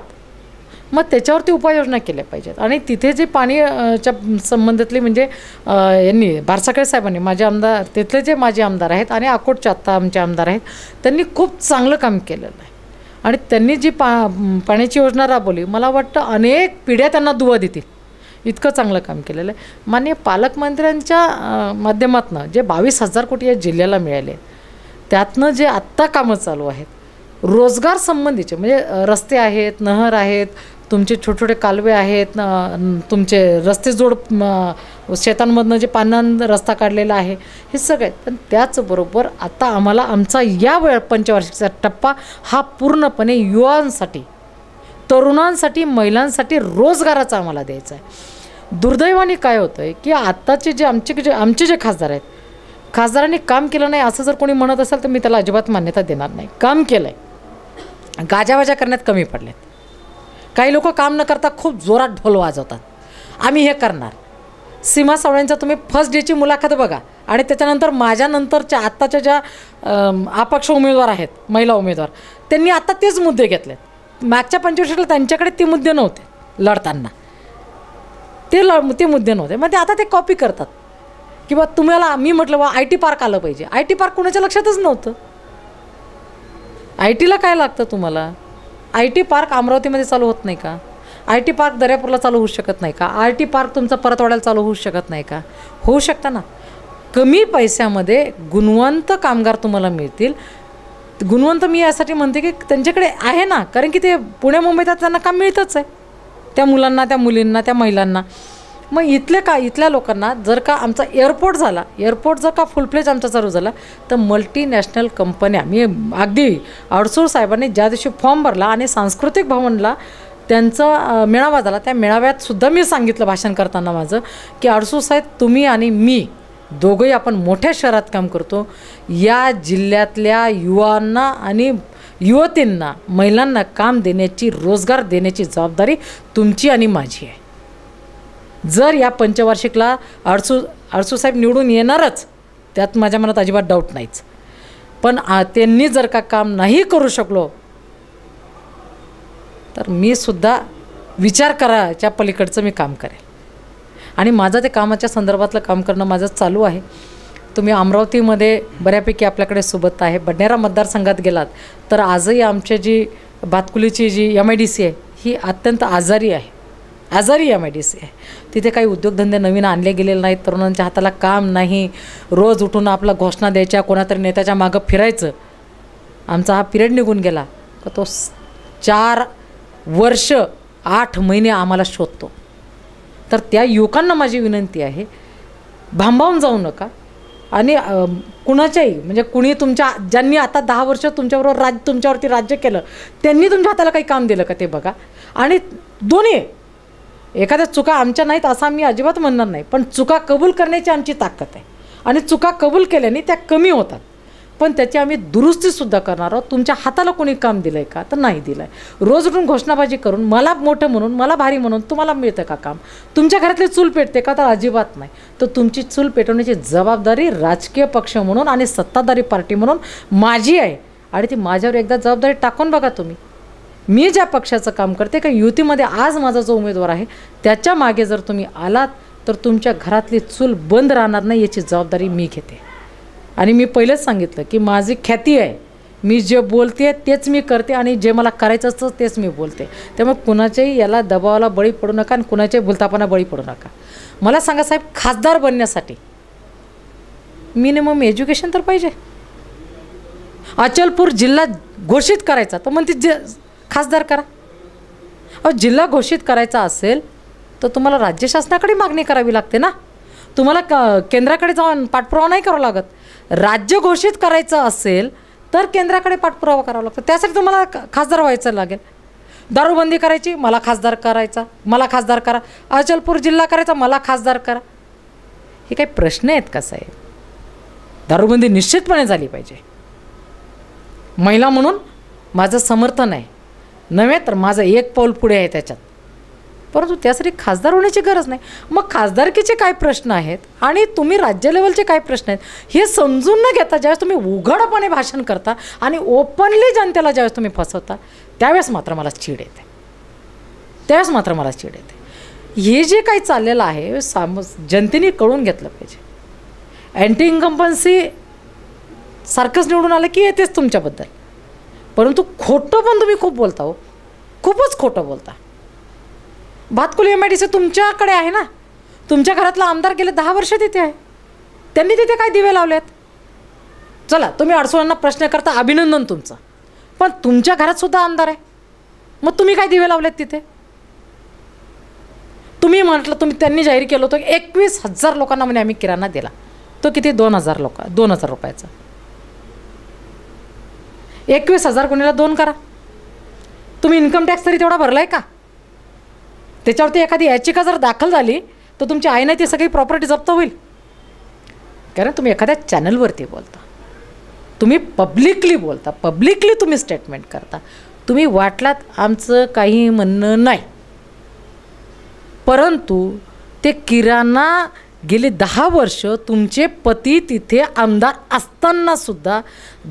मग त्याच्यावरती उपाययोजना केल्या पाहिजेत. आणि तिथे जे पाणीच्या संबंधातली म्हणजे यांनी बारसाकडे साहेबांनी माझे आमदार तिथले जे माझे आमदार आहेत आणि अकोटचे आत्ता आमचे आमदार आहेत त्यांनी खूप चांगलं काम केलेलं आहे. आणि त्यांनी जी पाण्याची योजना राबवली मला वाटतं अनेक पिढ्या त्यांना दुवा देतील, इतकं चांगलं काम केलेलं आहे. माननीय पालकमंत्र्यांच्या माध्यमातून जे 22,000 कोटी या जिल्ह्याला मिळाले त्यातनं जे आत्ता कामं चालू आहेत रोजगार संबंधीचे म्हणजे रस्ते आहेत, नहर आहेत, तुमचे छोटे कालवे आहेत, तुमचे रस्ते जोड शेतांमधनं जे पाण्यानं रस्ता काढलेला आहे हे सगळे. पण त्याचबरोबर आता आम्हाला आमचा या पंचवार्षिकचा टप्पा हा पूर्णपणे युवांसाठी, तरुणांसाठी, महिलांसाठी रोजगाराचा आम्हाला द्यायचा आहे. दुर्दैवाने काय होतं आहे की आत्ताचे जे आमचे जे खासदार आहेत, खासदारांनी काम केलं नाही असं जर कोणी म्हणत असेल तर मी त्याला अजिबात मान्यता देणार नाही. काम केलं आहे, गाजावाजा करण्यात कमी पडलेत. काही लोक काम न करता खूप जोरात ढोल वाजवतात, आम्ही हे करणार. सीमा सावळ्यांचा तुम्ही फर्स्ट डेची मुलाखत बघा आणि त्याच्यानंतर माझ्यानंतरच्या आत्ताच्या ज्या अपक्ष उमेदवार आहेत, महिला उमेदवार, त्यांनी आत्ता तेच मुद्दे घेतलेत. मागच्या 25 वर्षाला त्यांच्याकडे ते मुद्दे नव्हते लढताना, ते मुद्दे नव्हते. मग ते आता ते कॉपी करतात की बा तुम्हाला मी म्हटलं बा IT पार्क आलं पाहिजे. IT पार्क कोणाच्या लक्षातच नव्हतं. IT काय लागतं तुम्हाला? IT पार्क अमरावतीमध्ये चालू होत नाही का? IT पार्क दर्यापूरला चालू होऊ शकत नाही का? IT पार्क तुमचा परतवाड्याला चालू होऊ शकत नाही का? होऊ शकतं ना. कमी पैशामध्ये गुणवंत कामगार तुम्हाला मिळतील. गुणवंत मी यासाठी म्हणते की त्यांच्याकडे आहे ना, कारण की ते पुणे मुंबईत त्यांना काम मिळतंच आहे त्या मुलांना, त्या मुलींना, त्या महिलांना. मग इथल्या लोकांना जर का आमचा एअरपोर्ट झाला, एअरपोर्ट जर का फुलफ्लेज आमचा चालू झाला तर मल्टीनॅशनल कंपन्या, मी अगदी अडसूळ साहेबांनी ज्या दिवशी फॉर्म भरला आणि सांस्कृतिक भवनला त्यांचा मेळावा झाला त्या मेळाव्यात सुद्धा मी सांगितलं भाषण करताना माझं की अडसूळ साहेब तुम्ही आणि मी दोघंही आपण मोठ्या शहरात काम करतो, या जिल्ह्यातल्या युवांना आणि युवतींना, महिलांना काम देण्याची, रोजगार देण्याची जबाबदारी तुमची आणि माझी आहे. जर या पंचवार्षिकला अडसू साहेब निवडून येणारच, त्यात माझ्या मनात अजिबात डाऊट नाहीच. पण त्यांनी जर का काम नाही करू शकलो तर मी सुद्धा विचार करायच्या पलीकडचं मी काम करेल. आणि माझं ते कामाच्या संदर्भातलं काम करणं माझं चालू आहे. तुम्ही अमरावतीमध्ये बऱ्यापैकी आपल्याकडे सोबत आहे. बडनेरा मतदारसंघात गेलात तर आजही आमची जी भातकुलीची जी MIDC आहे ही अत्यंत आजारी MIDC आहे. तिथे काही उद्योगधंदे नवीन आणले गेलेले नाहीत. तरुणांच्या हाताला काम नाही. रोज उठून आपला घोषणा द्यायच्या, कोणातरी नेत्याच्या मागं फिरायचं. आमचा हा पिरियड निघून गेला का तो 4 वर्ष 8 महिने आम्हाला शोधतो. तर त्या युवकांना माझी विनंती आहे, भांबावून जाऊ नका. आणि कुणाच्याही म्हणजे कुणी ज्यांनी आता 10 वर्ष तुमच्याबरोबर तुमच्यावरती राज्य केलं त्यांनी तुमच्या हाताला काही काम दिलं का ते बघा. आणि दोन्ही एखाद्या चुका आमच्या नाहीत असं मी अजिबात म्हणणार नाही, पण चुका कबूल करण्याची आमची ताकद आहे. आणि चुका कबूल केल्याने त्या कमी होतात, पण त्याची आम्ही दुरुस्तीसुद्धा करणार आहोत. तुमच्या हाताला कोणी काम दिलं आहे का तर नाही दिलं आहे. रोज उठून घोषणाबाजी करून मला मोठं म्हणून, मला भारी म्हणून तुम्हाला मिळतं का काम? तुमच्या घरातली चूल पेटते का तर अजिबात नाही. तर तुमची चूल पेटवण्याची जबाबदारी राजकीय पक्ष म्हणून आणि सत्ताधारी पार्टी म्हणून माझी आहे. आणि ती माझ्यावर एकदा जबाबदारी टाकून बघा तुम्ही. मी ज्या पक्षाचं काम करते का युतीमध्ये आज माझा जो उमेदवार आहे त्याच्या मागे जर तुम्ही आलात तर तुमच्या घरातली चूल बंद राहणार नाही याची जबाबदारी मी घेते. आणि मी पहिलेच सांगितलं की माझी ख्याती आहे, मी जे बोलते तेच मी करते आणि जे मला करायचं असतं तेच मी बोलते. त्यामुळे कुणाच्याही याला दबावाला बळी पडू नका आणि कुणाच्याही भुलतापांना बळी पडू नका. मला सांगा साहेब, खासदार बनण्यासाठी मिनिमम एज्युकेशन तर पाहिजे. अचलपूर जिल्हा घोषित करायचा तर म्हणते खासदार करा. जिल्हा घोषित करायचा असेल तर तुम्हाला राज्य शासनाकडे मागणी करावी लागते ना. तुम्हाला केंद्राकडे जाऊन पाठपुरावा नाही करावा लागत. राज्य घोषित करायचं असेल तर केंद्राकडे पाठपुरावा करावा लागतो. त्यासाठी तुम्हाला खासदार व्हायचं लागेल. दारूबंदी करायची, मला खासदार करायचा, मला खासदार करा. अचलपूर जिल्हा करायचा, मला खासदार करा. हे काही प्रश्न आहेत का साहेब? दारूबंदी निश्चितपणे झाली पाहिजे. महिला म्हणून माझं समर्थन आहे, नव्हे तर माझं एक पाऊल पुढे आहे त्याच्यात. परंतु त्यासाठी खासदार होण्याची गरज नाही. मग खासदारकीचे काय प्रश्न आहेत आणि तुम्ही राज्य लेवलचे काय प्रश्न आहेत हे समजून न घेता ज्यावेळेस तुम्ही उघडपणे भाषण करता आणि ओपनली जनतेला ज्यावेळेस तुम्ही फसवता त्यावेळेस मात्र मला चीड येते. हे जे काही चाललेलं आहे जनतेने कळून घेतलं पाहिजे. अँटी इन्कम्पन्सी सारखंच निवडून आलं की येतेच तुमच्याबद्दल, परंतु खोटं पण तुम्ही खूप बोलता हो, खूपच खोटं बोलता. भातकुली MIDC तुमच्याकडे आहे ना. तुमच्या घरातला आमदार गेले 10 वर्ष तिथे आहे. त्यांनी तिथे काय दिवे लावलेत? चला, तुम्ही अडसुळांना प्रश्न करता, अभिनंदन तुमचं. पण तुमच्या घरात सुद्धा आमदार आहे, मग तुम्ही काय दिवे लावलेत तिथे? तुम्ही म्हटलं त्यांनी जाहीर केलं होतं 21,000 लोकांना म्हणे आम्ही किराणा दिला. तो किती? 2,000 रुपयाचा. 21,000 कोणीला 2 करा. तुम्ही इन्कम टॅक्स तरी तेवढा भरलाय का? त्याच्यावरती एखादी याचिका जर दाखल झाली तर तुमची आहे ना ती सगळी प्रॉपर्टी जप्त होईल. कारण तुम्ही एखाद्या चॅनलवरती बोलता, तुम्ही पब्लिकली बोलता, पब्लिकली तुम्ही स्टेटमेंट करता. तुम्ही वाटलात आमचं काही म्हणणं नाही, परंतु ते किराणा गेली 10 वर्ष तुमचे पती तिथे आमदार असतानासुद्धा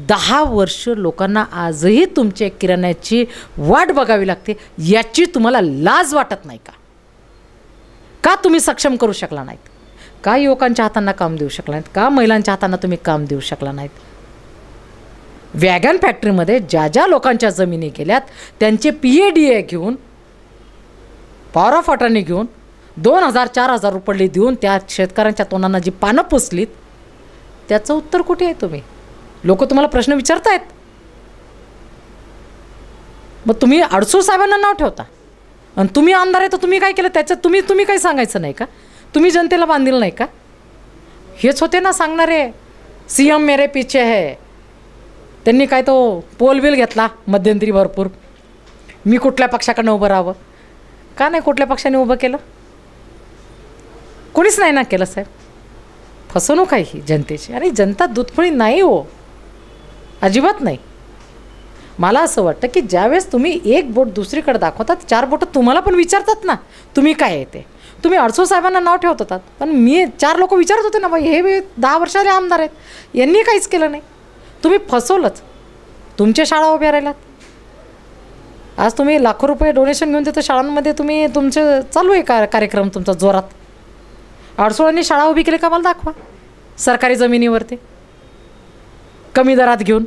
10 वर्ष लोकांना आजही तुमच्या किराण्याची वाट बघावी लागते. याची तुम्हाला लाज वाटत नाही का? का तुम्ही सक्षम करू शकला नाहीत? का युवकांच्या हातांना काम देऊ शकला नाहीत? का महिलांच्या हातांना तुम्ही काम देऊ शकला नाहीत? वॅगन फॅक्टरीमध्ये ज्या लोकांच्या जमिनी गेल्यात त्यांचे PADA घेऊन, पॉवर ऑफ अटर्नी घेऊन 2,000-4,000 रुपये देऊन त्या शेतकऱ्यांच्या तोंडांना जी पानं पुसलीत त्याचं उत्तर कुठे आहे? तुम्ही लोक तुम्हाला प्रश्न विचारतायत. मग तुम्ही अडसूळ साहेबांना नाव ठेवता आणि तुम्ही आमदार आहे तर तुम्ही काय केलं त्याच्यात? तुम्ही काही सांगायचं नाही का? तुम्ही जनतेला बांधील नाही का? हेच होते ना सांगणारे, CM मेरे पीछे है. त्यांनी काय तो पोल बिल घेतला मध्यंतरी भरपूर, मी कुठल्या पक्षाकडनं उभं राहावं. का नाही कुठल्या पक्षाने उभं केलं? कोणीच नाही ना केलं साहेब. फसवणूक आहे ही जनतेची. आणि जनता दूधफळी नाही हो, अजिबात नाही. मला असं वाटतं की ज्यावेळेस तुम्ही एक बोट दुसरीकडे दाखवतात 4 बोटं तुम्हाला पण विचारतात ना तुम्ही काय आहे ते. तुम्ही अडसूळ साहेबांना नाव ठेवत होतात, पण मी 4 लोक विचारत होते ना, बाई हे 10 वर्षाले आमदार आहेत, यांनी काहीच केलं नाही. तुम्ही फसवलंच, तुमच्या शाळा उभ्या राहिल्यात. आज तुम्ही लाखो रुपये डोनेशन घेऊन तिथं शाळांमध्ये तुम्ही तुमचं चालू आहे कार्यक्रम तुमचा जोरात. अडसूळांनी शाळा उभी केली का मला दाखवा, सरकारी जमिनीवरती कमी दरात घेऊन.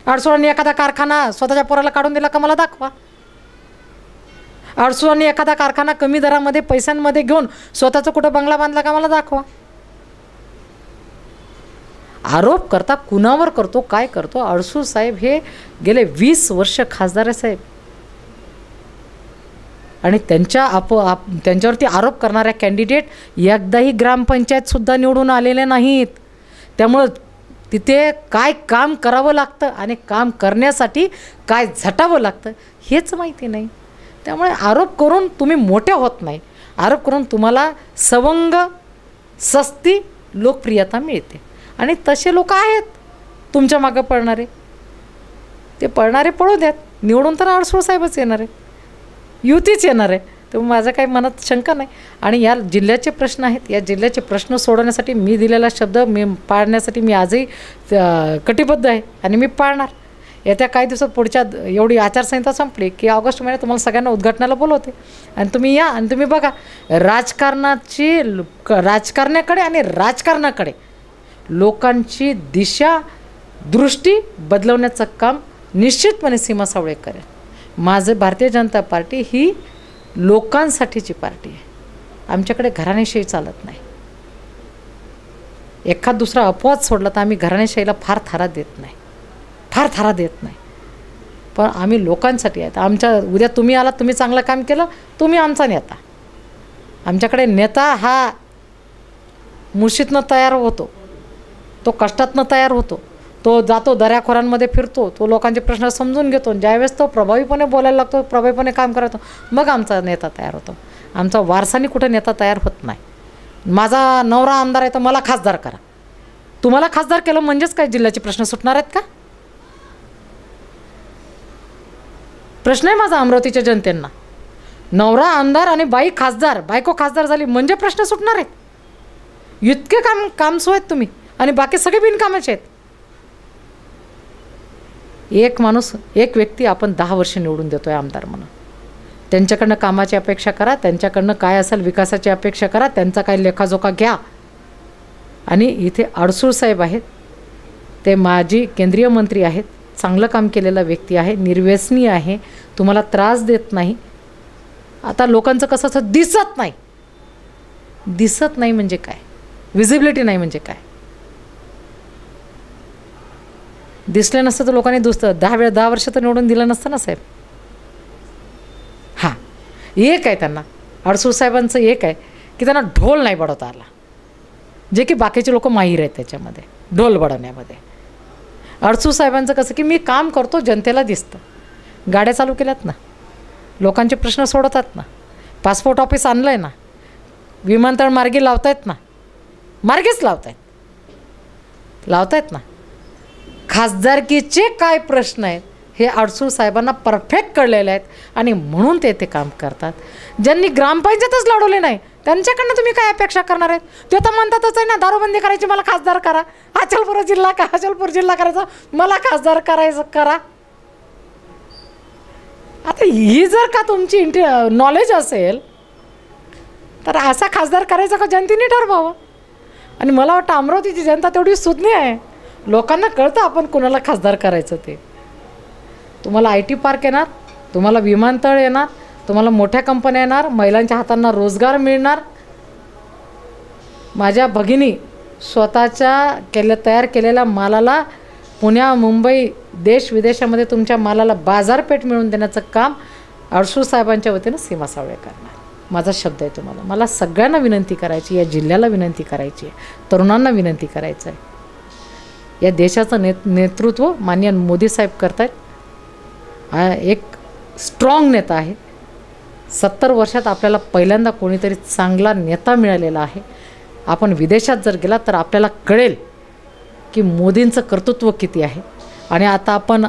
अडसूळांनी एखादा कारखाना स्वतःच्या पोराला काढून दिला का मला दाखवा. अडसूळांनी एखादा कारखाना कमी दरामध्ये पैशांमध्ये घेऊन स्वतःचा कुठं बंगला बांधला का मला दाखवा. आरोप करता कुणावर करतो, काय करतो. अडसूळ साहेब हे गेले 20 वर्ष खासदार आहे साहेब, आणि त्यांच्यावरती आरोप करणाऱ्या कॅन्डिडेट एकदाही ग्रामपंचायतसुद्धा निवडून आलेले नाहीत. त्यामुळं तिथे काय काम करावं लागतं आणि काम करण्यासाठी काय झटावं लागतं हेच माहिती नाही. त्यामुळे आरोप करून तुम्ही मोठे होत नाही. आरोप करून तुम्हाला सवंग सस्ती लोकप्रियता मिळते, आणि तसे लोक आहेत तुमच्या मागं पळणारे. ते पळणारे पळू द्यात, निवडून तर अडसूळ साहेबच येणार आहे, युतीच येणार आहे. तेव्हा माझं काही मनात शंका नाही. आणि या जिल्ह्याचे प्रश्न आहेत, या जिल्ह्याचे प्रश्न सोडवण्यासाठी मी दिलेला शब्द मी पाळण्यासाठी मी आजही कटिबद्ध आहे, आणि मी पाळणार. येत्या काही दिवसात पुढच्या एवढी आचारसंहिता संपली की ऑगस्ट महिन्यात तुम्हाला सगळ्यांना उद्घाटनाला बोलवते, आणि तुम्ही या आणि तुम्ही बघा. राजकारणाकडे आणि राजकारणाकडे लोकांची दिशा दृष्टी बदलवण्याचं काम निश्चितपणे सीमा सावळे करेल. माझं भारतीय जनता पार्टी ही लोकांसाठीची पार्टी आहे. आमच्याकडे घराणेशाही चालत नाही. एखाद दुसरा अपवाद सोडला तर आम्ही घराणेशाहीला फार थारा देत नाही. पण आम्ही लोकांसाठी आहेत. उद्या तुम्ही आलात, तुम्ही चांगलं काम केलं, तुम्ही आमचा नेता. आमच्याकडे नेता हा मुशीतनं तयार होतो, तो कष्टातनं तयार होतो, तो जातो दऱ्याखोऱ्यांमध्ये फिरतो, तो लोकांचे प्रश्न समजून घेतो. ज्यावेळेस तो प्रभावीपणे बोलायला लागतो, प्रभावीपणे काम करतो, मग आमचा नेता तयार होतो. आमचा वारसानी कुठं नेता तयार होत नाही. माझा नवरा आमदार आहे तर मला खासदार करा. तुम्हाला खासदार केलं म्हणजेच काय जिल्ह्याचे प्रश्न सुटणार आहेत का? प्रश्न आहे माझा अमरावतीच्या जनतेंना. नवरा आमदार आणि बायको खासदार झाली म्हणजे प्रश्न सुटणार आहेत? इतके कामसू आहेत तुम्ही, आणि बाकी सगळे बिनकामाचे आहेत. एक व्यक्ती आपण 10 वर्ष निवडून देतो आहे आमदार म्हणून. त्यांच्याकडनं कामाची अपेक्षा करा, त्यांच्याकडनं काय असेल विकासाची अपेक्षा करा, त्यांचा काय लेखाजोखा घ्या. आणि इथे अडसूळ साहेब आहेत, ते माजी केंद्रीय मंत्री आहेत, चांगलं काम केलेला व्यक्ती आहे, निर्व्यसनी आहे, तुम्हाला त्रास देत नाही. आता लोकांचं कसं असं दिसत नाही म्हणजे काय, विजिबिलिटी नाही म्हणजे काय. दिसले नसतं तर लोकांनी 10 वर्ष तर निवडून दिलं नसतं ना साहेब. हां, एक आहे त्यांना, अडसूळ साहेबांचं एक आहे की त्यांना ढोल नाही बडवता आला, जे की बाकीचे लोक माहीर आहेत त्याच्यामध्ये, ढोल बडवण्यामध्ये. अडसूळ साहेबांचं कसं की मी काम करतो, जनतेला दिसतं. गाड्या चालू केल्यात ना, लोकांचे प्रश्न सोडवतात ना, पासपोर्ट ऑफिस आणलं आहे ना, विमानतळ मार्गी लावतायत ना, मार्गेच लावतायत ना. खासदारकीचे काय प्रश्न आहेत हे अडसूळ साहेबांना परफेक्ट कळलेले आहेत, आणि म्हणून ते काम करतात. ज्यांनी ग्रामपंचायतच लढवले नाही त्यांच्याकडनं तुम्ही काय अपेक्षा करणार आहेत? ते तर म्हणतातच आहे ना, दारूबंदी करायची, मला खासदार करा. अचलपूर जिल्हा करायचा, मला खासदार करायचं करा. आता ही जर का तुमची नॉलेज असेल तर असा खासदार करायचा का जनतेने ठरवावं. आणि मला वाटतं अमरावतीची जनता तेवढी सुज्ञ आहे, लोकांना कळतं आपण कोणाला खासदार करायचं ते. तुम्हाला IT पार्क येणार, तुम्हाला विमानतळ येणार, तुम्हाला मोठ्या कंपन्या येणार, महिलांच्या हातांना रोजगार मिळणार. माझ्या भगिनी स्वतःच्या तयार केलेल्या मालाला पुण्या मुंबई देश विदेशामध्ये तुमच्या मालाला बाजारपेठ मिळवून देण्याचं काम अडसूळ साहेबांच्या वतीनं सीमा सावळे करणार. माझा शब्द आहे तुम्हाला. मला सगळ्यांना विनंती करायची, या जिल्ह्याला विनंती करायची आहे, तरुणांना विनंती करायचं आहे. या देशाचं नेतृत्व माननीय मोदी साहेब करत आहेत. एक स्ट्रॉंग नेता आहे. 70 वर्षात आपल्याला पहिल्यांदा कोणीतरी चांगला नेता मिळालेला आहे. आपण विदेशात जर गेला तर आपल्याला कळेल की मोदींचं कर्तृत्व किती आहे. आणि आता आपण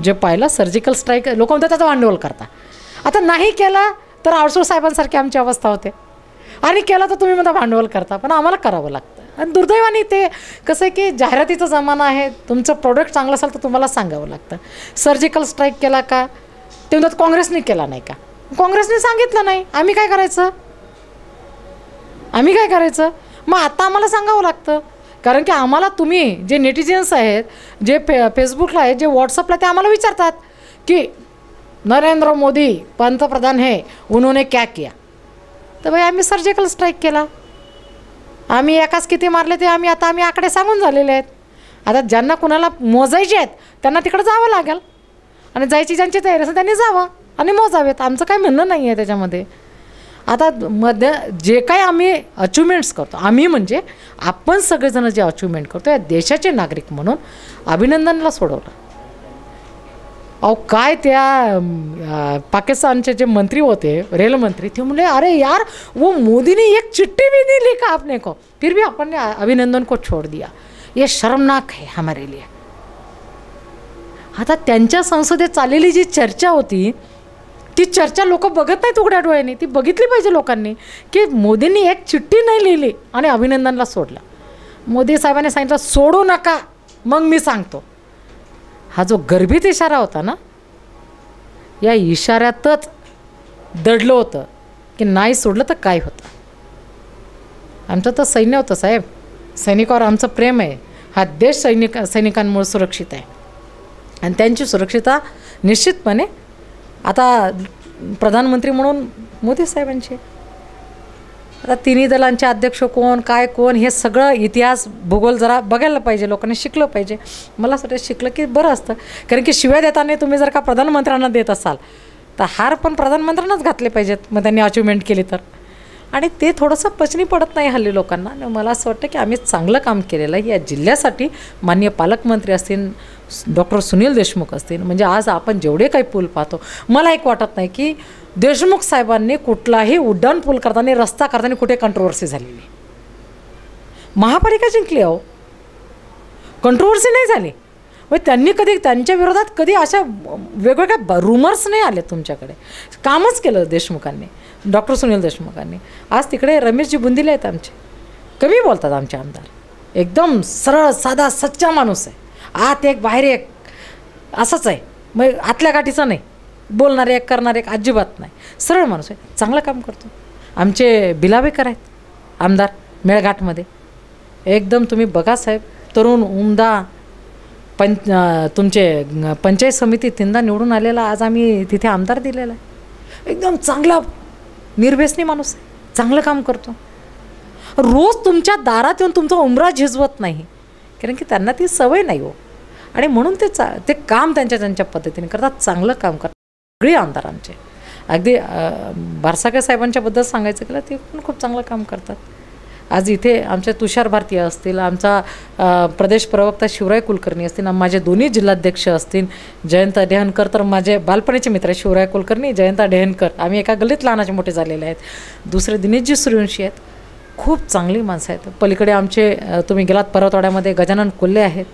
जे पाहिलं सर्जिकल स्ट्राईक, लोक म्हणतात त्याचा भांडवल करता. आता नाही केला तर अडसूळ साहेबांसारखी आमची अवस्था होते. आणि केला तर तुम्ही म्हणता भांडवल करता, पण आम्हाला करावं लागतं. आणि दुर्दैवाने ते कसं आहे की जाहिरातीचा जमाना आहे. तुमचं प्रोडक्ट चांगलं असेल तर तुम्हाला सांगावं लागतं. सर्जिकल स्ट्राईक केला का ते म्हणतात काँग्रेसने केला नाही का. काँग्रेसने सांगितलं नाही, आम्ही काय करायचं, आम्ही काय करायचं. मग आता आम्हाला सांगावं लागतं, कारण की आम्हाला तुम्ही जे नेटिझन्स आहेत, जे फेसबुकला आहेत, जे व्हॉट्सअपला, ते आम्हाला विचारतात की नरेंद्र मोदी पंतप्रधान है, उन्होंने क्या किया. तर भाई आम्ही सर्जिकल स्ट्राईक केला. आम्ही एकाच किती मारले ते आम्ही आकडे सांगून झालेले आहेत. आता ज्यांना कुणाला मोजायचे आहेत त्यांना तिकडं जावं लागेल, आणि जायची ज्यांची तयारी असेल त्यांनी जावं आणि मोजावेत. आमचं काही म्हणणं नाही आहे त्याच्यामध्ये. आता जे काही आम्ही अचिव्हमेंट्स करतो, आम्ही म्हणजे आपण सगळेजण जे अचिव्हमेंट करतो, या देशाचे नागरिक म्हणून अभिनंदनला सोडवलं. अहो काय त्या पाकिस्तानचे जे मंत्री होते, रेल मंत्री, ते म्हणले अरे यार वो मोदी ने एक चिट्ठी भी नहीं लिखा आपने को, फिर भी अपन ने अभिनंदन को छोड़ दिया, ये शर्मनाक है हमारे लिए. आता त्यांच्या संसदेत चाललेली जी चर्चा होती, ती चर्चा लोक बघत नाहीत उघड्या डोळ्याने. ती बघितली पाहिजे लोकांनी की मोदींनी एक चिठ्ठी नाही लिहिली आणि अभिनंदनला सोडलं. मोदी साहेबांनी सांगितलं सोडू नका, मग मी सांगतो. हा जो गर्भित इशारा होता ना, या इशाऱ्यातच दडलं होतं की नाही सोडलं तर काय होतं. आमचं तर सैन्य होतं साहेब, सैनिकावर आमचं प्रेम आहे. हा देश सैनिकांमुळे सुरक्षित आहे, आणि त्यांची सुरक्षितता निश्चितपणे आता प्रधानमंत्री म्हणून मोदी साहेबांचे. आता तिन्ही दलांचे अध्यक्ष कोण, काय कोण, हे सगळं इतिहास भूगोल जरा बघायला पाहिजे, लोकांनी शिकलं पाहिजे. मला असं शिकलं की बरं असतं, कारण की शिव्या देताना तुम्ही जर का प्रधानमंत्र्यांना देत असाल तर हार पण प्रधानमंत्र्यांनाच घातले पाहिजेत, मग त्यांनी अचिव्हमेंट केली तर. आणि ते थोडंसं पचनी पडत नाही हल्ली लोकांना. मला असं वाटतं की आम्ही चांगलं काम केलेलं आहे या जिल्ह्यासाठी. माननीय पालकमंत्री असतील, डॉक्टर सुनील देशमुख असतील, म्हणजे आज आपण जेवढे काही पूल पाहतो, मला एक वाटत नाही की देशमुख साहेबांनी कुठलाही उड्डाण पूल करताना, रस्ता करताना कुठे कंट्रोवर्सी झालेली. महापालिका जिंकली, अहो कंट्रोवर्सी नाही झाली. मग त्यांनी कधी त्यांच्या विरोधात कधी अशा वेगवेगळ्या रूमर्स नाही आले तुमच्याकडे. कामच केलं देशमुखांनी, डॉक्टर सुनील देशमुखांनी. आज तिकडे रमेशजी बुंदिले आहेत आमचे, कमी बोलतात आमचे आमदार, एकदम सरळ साधा सच्चा माणूस आहे. आत एक बाहेर एक असंच आहे, मग आतल्या गाठीचं नाही, बोलणारे एक करणारे एक अजिबात नाही, सरळ माणूस आहे, चांगलं काम करतो. आमचे बिलावेकर आहेत आमदार मेळघाटमध्ये, एकदम तुम्ही बघा साहेब, तरुण उमदा तुमचे पंचायत समिती तीनदा निवडून आलेला, आज आम्ही तिथे आमदार दिलेला आहे. एकदम चांगला निर्व्यसनी माणूस आहे, चांगलं काम करतो. रोज तुमच्या दारात येऊन तुमचा उमरा झिजवत नाही, कारण की त्यांना ती सवय नाही हो. आणि म्हणून ते काम त्यांच्या पद्धतीने करतात, चांगलं काम करतात सगळे आमदार आमचे. अगदी बारसाके साहेबांच्याबद्दल सांगायचं केलं, ते पण खूप चांगलं काम करतात. आज इथे आमचे तुषार भारतीय असतील, आमचा प्रदेश प्रवक्ता शिवराय कुलकर्णी असतील, माझे दोन्ही जिल्हाध्यक्ष असतील, जयंत डेहनकर तर माझे बालपणीचे मित्र आहेत, शिवराय कुलकर्णी, जयंत डेहनकर, आम्ही एका गल्लीत लहानाचे मोठे झालेले आहेत. दुसरे दिनेशजी सूर्यवंशी आहेत, खूप चांगली माणसं आहेत. पलीकडे आमचे तुम्ही गेलात पर्वतवाड्यामध्ये गजानन कोल्हे आहेत.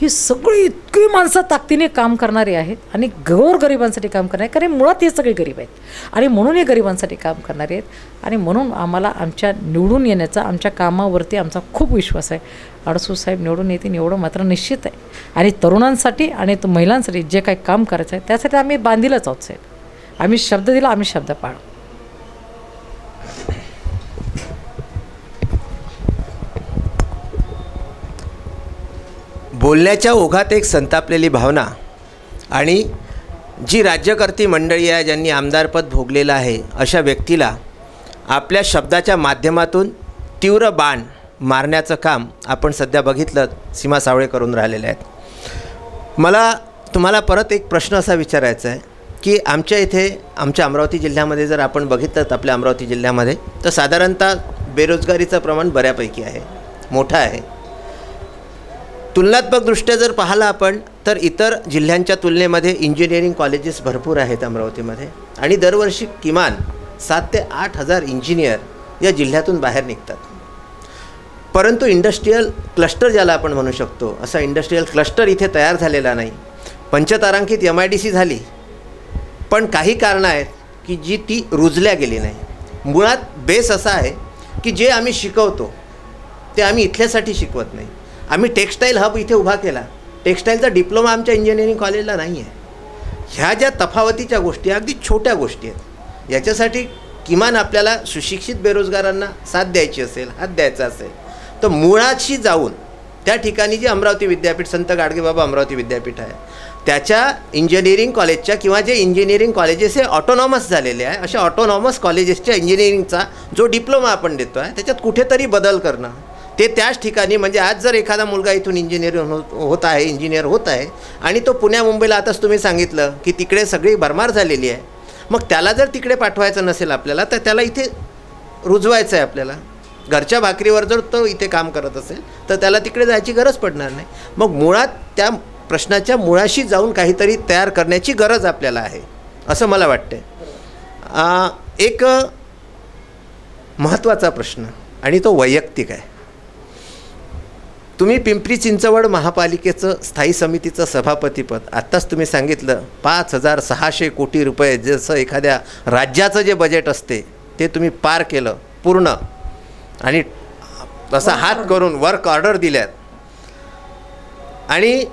ही सगळी इतकी माणसं ताकदीने काम करणारी आहेत आणि गोरगरिबांसाठी काम करणारे, कारण मुळात हे सगळे गरीब आहेत आणि म्हणून हे गरिबांसाठी काम करणारे आहेत. आणि म्हणून आम्हाला आमच्या निवडून येण्याचा, आमच्या कामावरती आमचा खूप विश्वास आहे. अडसूळ साहेब निवडून येतील एवढं मात्र निश्चित आहे. आणि तरुणांसाठी आणि महिलांसाठी जे काही काम करायचं आहे त्यासाठी आम्ही बांधीलच आहोत साहेब. आम्ही शब्द दिला, आम्ही शब्द पाळू. बोलण्याच्या ओघात एक संतापलेली भावना, आणि जी राज्यकर्ती मंडळी आहे ज्यांनी आमदारपद भोगलेलं आहे, अशा व्यक्तीला आपल्या शब्दाच्या माध्यमातून तीव्र बाण मारण्याचं काम आपण सध्या बघितलं सीमा सावळे करून राहिलेले आहेत. मला तुम्हाला परत एक प्रश्न असा विचारायचा आहे की आमच्या इथे, आमच्या अमरावती जिल्ह्यामध्ये जर आपण बघितलं, आपल्या अमरावती जिल्ह्यामध्ये तर साधारणतः बेरोजगारीचं प्रमाण बऱ्यापैकी आहे, मोठं आहे. तुलनात्मकदृष्ट्या जर पाहिलं आपण तर इतर जिल्ह्यांच्या तुलनेमध्ये इंजिनिअरिंग कॉलेजेस भरपूर आहेत अमरावतीमध्ये, आणि दरवर्षी किमान 7,000 ते 8,000 इंजिनियर या जिल्ह्यातून बाहेर निघतात. परंतु इंडस्ट्रीयल क्लस्टर ज्याला आपण म्हणू शकतो, असा इंडस्ट्रीयल क्लस्टर इथे तयार झालेला नाही. पंचतारांकित MIDC झाली, पण काही कारणं आहेत की जी ती रुजल्या गेली नाही. मुळात बेस असा आहे की जे आम्ही शिकवतो ते आम्ही इथल्यासाठी शिकवत नाही. आम्ही टेक्स्टाईल हब इथे उभा केला, टेक्स्टाईलचा डिप्लोमा आमच्या इंजिनिअरिंग कॉलेजला नाही आहे. ह्या ज्या तफावतीच्या गोष्टी अगदी छोट्या गोष्टी आहेत, याच्यासाठी किमान आपल्याला सुशिक्षित बेरोजगारांना साथ द्यायची असेल, हात द्यायचा असेल तर मुळाशी जाऊन त्या ठिकाणी जे अमरावती विद्यापीठ, संत गाडगेबाबा अमरावती विद्यापीठ आहे, त्याच्या इंजिनिअरिंग कॉलेजच्या किंवा जे इंजिनिअरिंग कॉलेजेस हे ऑटोनॉमस झालेले आहे, अशा ऑटोनॉमस कॉलेजेसच्या इंजिनिअरिंगचा जो डिप्लोमा आपण देतो आहे त्याच्यात कुठेतरी बदल करणं, ते त्याच ठिकाणी म्हणजे आज जर एखादा मुलगा इथून इंजिनियर होत आहे आणि तो पुण्या मुंबईला, आताच तुम्ही सांगितलं की तिकडे सगळी भरमार झालेली आहे, मग त्याला जर तिकडे पाठवायचं नसेल आपल्याला तर त्याला इथे रुजवायचं आहे. आपल्याला घरच्या भाकरीवर जर तो इथे काम करत असेल तर त्याला तिकडे जायची गरज पडणार नाही. मग मुळात त्या प्रश्नाच्या मुळाशी जाऊन काहीतरी तयार करण्याची गरज आपल्याला आहे असं मला वाटते. एक महत्त्वाचा प्रश्न आणि तो वैयक्तिक आहे. तुम्ही पिंपरी चिंचवड महापालिकेचं स्थायी समितीचं सभापतीपद आत्ताच तुम्ही सांगितलं 5,600 कोटी रुपये, जसं एखाद्या राज्याचं जे बजेट असते ते तुम्ही पार केलं पूर्ण आणि तसा हात करून वर्क ऑर्डर दिल्यात. आणि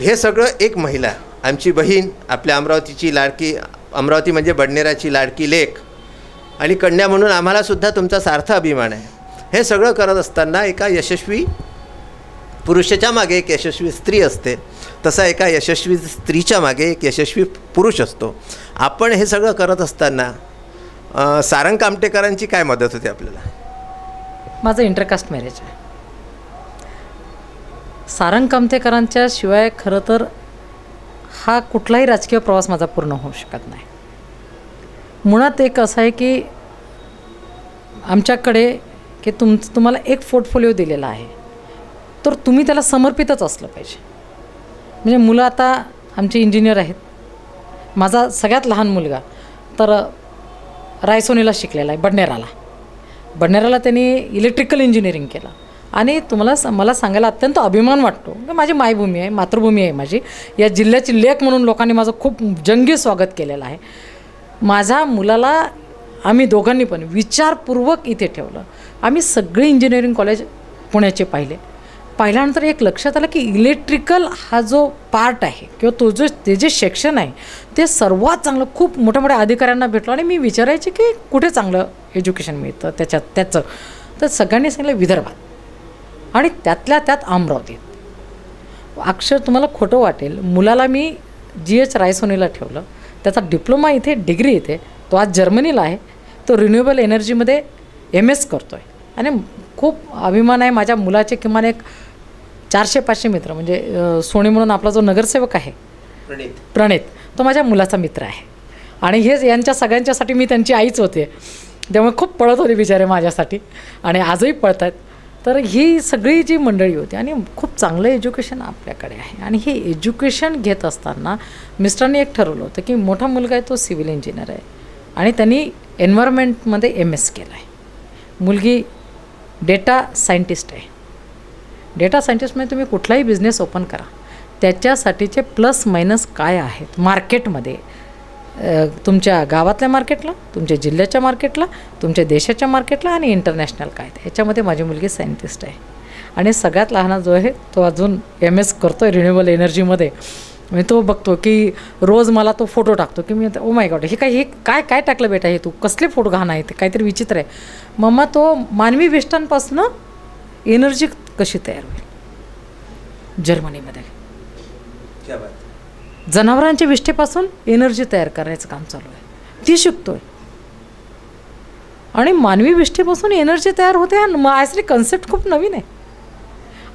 हे सगळं एक महिला, आमची बहीण, आपल्या अमरावतीची लाडकी, अमरावती म्हणजे बडनेराची लाडकी लेक आणि कन्या म्हणून आम्हालासुद्धा तुमचा सार्थ अभिमान आहे. हे सगळं करत असताना एका यशस्वी पुरुषाच्या मागे एक यशस्वी स्त्री असते, तसा एका यशस्वी स्त्रीच्या मागे एक यशस्वी पुरुष असतो. आपण हे सगळं करत असताना सारंग कामटेकरांची काय मदत होती आपल्याला? माझं इंटरकास्ट मॅरेज आहे. सारंग कामतेकरांच्या शिवाय खरं तर हा कुठलाही राजकीय प्रवास माझा पूर्ण होऊ शकत नाही. मुळात एक असं आहे की आमच्याकडे की तुम्हाला एक पोर्टफोलिओ दिलेला आहे तर तुम्ही त्याला समर्पितच असलं पाहिजे. म्हणजे मुलं आता आमचे इंजिनियर आहेत. माझा सगळ्यात लहान मुलगा तर रायसोनीला शिकलेला आहे, बडनेराला त्यांनी इलेक्ट्रिकल इंजिनिअरिंग केलं. आणि मला सांगायला अत्यंत अभिमान वाटतो की माझी मायभूमी आहे, मातृभूमी आहे माझी, या जिल्ह्याची लेक म्हणून लोकांनी माझं खूप जंगी स्वागत केलेलं आहे. माझ्या मुलाला आम्ही दोघांनी पण विचारपूर्वक इथे ठेवलं. आम्ही सगळे इंजिनिअरिंग कॉलेज पुण्याचे पाहिल्यानंतर एक लक्षात आलं की इलेक्ट्रिकल हा जो पार्ट आहे किंवा ते जे सेक्शन आहे ते सर्वात चांगलं, खूप मोठ्या मोठ्या अधिकाऱ्यांना भेटलो. आणि मी विचारायचे की कुठे चांगलं एज्युकेशन मिळतं त्याचं तर सगळ्यांनी सांगितलं विदर्भात आणि त्यातल्या त्यात अमरावतीत. अक्षर तुम्हाला खोटं वाटेल, मुलाला मी GH रायसोनीला ठेवलं, त्याचा डिप्लोमा इथे, डिग्री इथे, तो आज जर्मनीला आहे. तो रिन्युएबल एनर्जीमध्ये MS करतो आहे. आणि खूप अभिमान आहे माझ्या मुलाचे. किमान एक 400-500 मित्र, म्हणजे सोनी म्हणून आपला जो नगरसेवक आहे प्रणित, तो माझ्या मुलाचा मित्र आहे. आणि हेच यांच्या सगळ्यांच्यासाठी मी त्यांची आईच होते, त्यामुळे खूप पळत होते बिचारे माझ्यासाठी आणि आजही पळत आहेत. तर ही सगळी जी मंडळी होती आणि खूप चांगलं एज्युकेशन आपल्याकडे आहे. आणि हे एज्युकेशन घेत असताना मिस्टरांनी एक ठरवलं होतं की मोठा मुलगा आहे तो सिव्हिल इंजिनियर आहे आणि त्यांनी एन्व्हायरमेंटमध्ये MS केलं आहे. मुलगी डेटा सायंटिस्ट आहे. डेटा सायंटिस्टमध्ये तुम्ही कुठलाही बिझनेस ओपन करा, त्याच्यासाठीचे प्लस मायनस काय आहेत मार्केटमध्ये, तुमच्या गावातल्या मार्केटला, तुमच्या जिल्ह्याच्या मार्केटला, तुमच्या देशाच्या मार्केटला आणि इंटरनॅशनल काय, ह्याच्यामध्ये माझी मुलगी सायंटिस्ट आहे. आणि सगळ्यात लहान जो आहे तो अजून MS करतो आहे रिन्युएबल एनर्जीमध्ये. मी तो बघतो की रोज मला तो फोटो टाकतो की मी ओ माय गॉड, हे काय टाकलं बेटा, हे तू कसले फोटो घाण आहे, ते काहीतरी विचित्र आहे. मम्मा तो मानवी वेष्टांपासून एनर्जी कशी तयार होईल जर्मनीमध्ये, जनावरांच्या विष्ठेपासून एनर्जी तयार करायचं काम चालू आहे, ती शिकतो आहे. आणि मानवी विष्ठेपासून एनर्जी तयार होते, ॲक्च्युली कन्सेप्ट खूप नवीन आहे.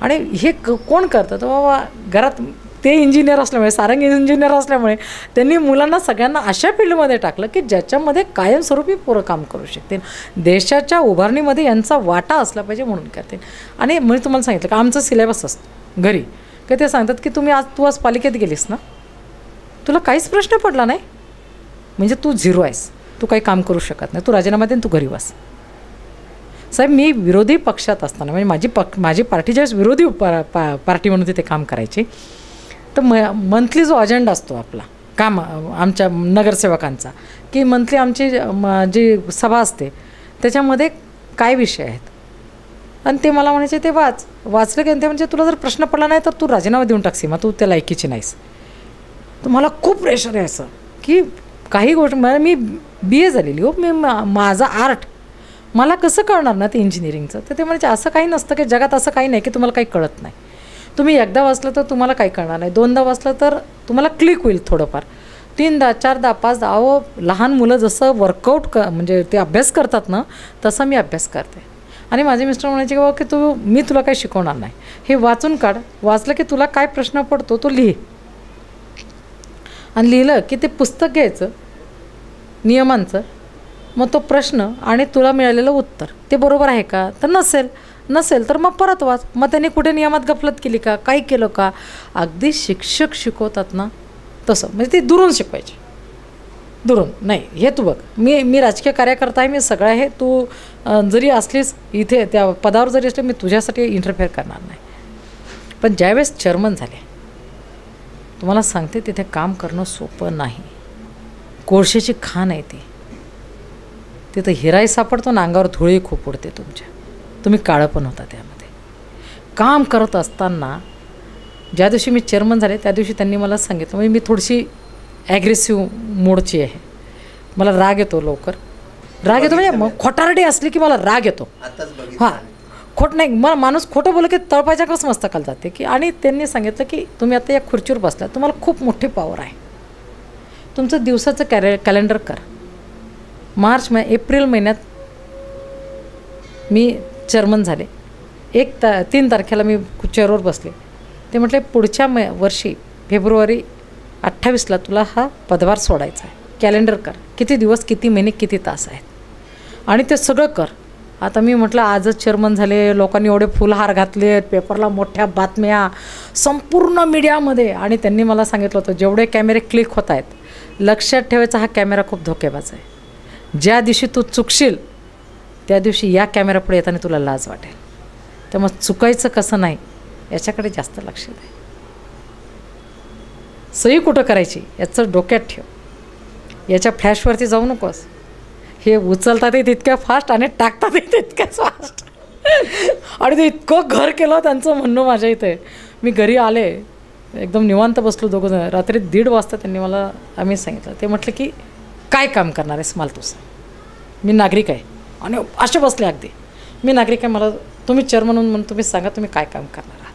आणि हे कोण करतं तर बाबा घरात ते इंजिनियर असल्यामुळे, सारंग इंजिनियर असल्यामुळे त्यांनी मुलांना सगळ्यांना अशा फील्डमध्ये टाकलं की ज्याच्यामध्ये कायमस्वरूपी पोरं काम करू शकतील, देशाच्या उभारणीमध्ये यांचा वाटा असला पाहिजे म्हणून करतील. आणि मी तुम्हाला सांगितलं की आमचं सिलेबस असतो घरी, की ते सांगतात की तू आज पालिकेत गेलीस ना, तुला काहीच प्रश्न पडला नाही म्हणजे तू 0 आहेस, तू काही काम करू शकत नाही, तू राजीनामा दे, तू घरी वास. साहेब, मी विरोधी पक्षात असताना म्हणजे माझी पार्टी ज्यावेळेस विरोधी पार्टी म्हणून तिथे काम करायची, तर मंथली जो अजेंडा असतो आपला काम आमच्या नगरसेवकांचा, की मंथली आमची जी सभा असते त्याच्यामध्ये काय विषय आहेत. आणि ते मला म्हणायचे ते वाचलं की ते म्हणजे तुला जर प्रश्न पडला नाही तर तू राजीनामा देऊन टाक सीमा, तू त्या लायकीची नाहीस. तर मला खूप प्रेशर आहे असं की काही गोष्ट मी BA झालेली हो, मी माझा आर्ट मला कसं कळणार ना ते इंजिनिअरिंगचं. तर ते म्हणजे असं काही नसतं की जगात असं काही नाही की तुम्हाला काही कळत नाही. तुम्ही एकदा वाचलं तर तुम्हाला काही कळणार नाही, दोनदा वाचलं तर तुम्हाला क्लिक होईल थोडंफार, 3दा 4दा 5दा. अहो लहान मुलं जसं वर्कआउट म्हणजे ते अभ्यास करतात ना तसा मी अभ्यास करते. आणि माझे मिस्टर म्हणायचे की बाबा की मी तुला काही शिकवणार नाही, हे वाचून काढ, वाचलं की तुला काय प्रश्न पडतो तो लिहि. आणि लिहिलं की ते पुस्तक घ्यायचं नियमांचं, मग तो प्रश्न आणि तुला मिळालेलं उत्तर ते बरोबर आहे का, तर नसेल तर मग परत वाच. मग त्यांनी कुठे नियमात गफलत केली का, काही केलं का. अगदी शिक्षक शिकवतात ना तसं, म्हणजे ते दुरून शिकवायचे, दुरून नाही. हे तू बघ, मी राजकीय कार्यकर्ता आहे, मी सगळं आहे, तू जरी असलीस इथे त्या पदावर जरी असले मी तुझ्यासाठी इंटरफेअर करणार नाही. पण ज्यावेळेस चेअरमन झाले, तुम्हाला सांगते तिथे काम करणं सोपं नाही. कोळशाची खाण आहे ती, तिथं हिराही सापडतो ना, अंगावर धुळी खूप उडते तुमच्या, तुम्ही काळं पण होता त्यामध्ये. काम करत असताना ज्या दिवशी मी चेअरमन झाले त्या दिवशी त्यांनी मला सांगितलं, म्हणजे मी थोडीशी ॲग्रेसिव्ह मोडची आहे, मला राग येतो लवकर, राग येतो म्हणजे खोटारडी असली की मला राग येतो. हां, खोट नाही, मला माणूस खोटं बोललं की तळपायच्या कसं मस्तकाला जाते की. आणि त्यांनी सांगितलं की तुम्ही आता या खुर्चीवर बसला, तुम्हाला खूप मोठी पॉवर आहे, तुमचं दिवसाचं कॅलेंडर कर. एप्रिल महिन्यात मी चेअरमन झाले, 3 तारखेला मी चेअरवर बसले. ते म्हटले पुढच्या वर्षी फेब्रुवारी 28ला तुला हा पदभार सोडायचा आहे, कॅलेंडर कर, किती दिवस किती महिने किती तास आहेत आणि ते सगळं कर. आता मी म्हटलं आजच चेअरमन झाले, लोकांनी एवढे फुलहार घातले, पेपरला मोठ्या बातम्या संपूर्ण मीडियामध्ये. आणि त्यांनी मला सांगितलं होतं जेवढे कॅमेरे क्लिक होत आहेत लक्षात ठेवायचा, हा कॅमेरा खूप धोकेबाज आहे, ज्या दिवशी तू चुकशील त्या दिवशी या कॅमेरापुढे येताना तुला लाज वाटेल, त्यामुळे चुकायचं कसं नाही याच्याकडे जास्त लक्ष दे. सही कुठं करायची याचं डोक्यात ठेव, याच्या फ्लॅशवरती जाऊ नकोस. हे उचलतात तितक्या फास्ट आणि टाकतात तितक्याच फास्ट. आणि ते इतकं घर केलं त्यांचं म्हणणं माझ्या इथे. मी घरी आले एकदम निवांत बसलो दोघं. रात्री 1:30 वाजता त्यांनी मला आम्ही सांगितलं, ते म्हटलं की काय काम करणार आहेस मला तू सांग, मी नागरिक आहे. आणि असे बसले अगदी, मी नागरिक आहे, मला तुम्ही चेअरमन म्हणून तुम्ही सांगा तुम्ही काय काम करणार आहात.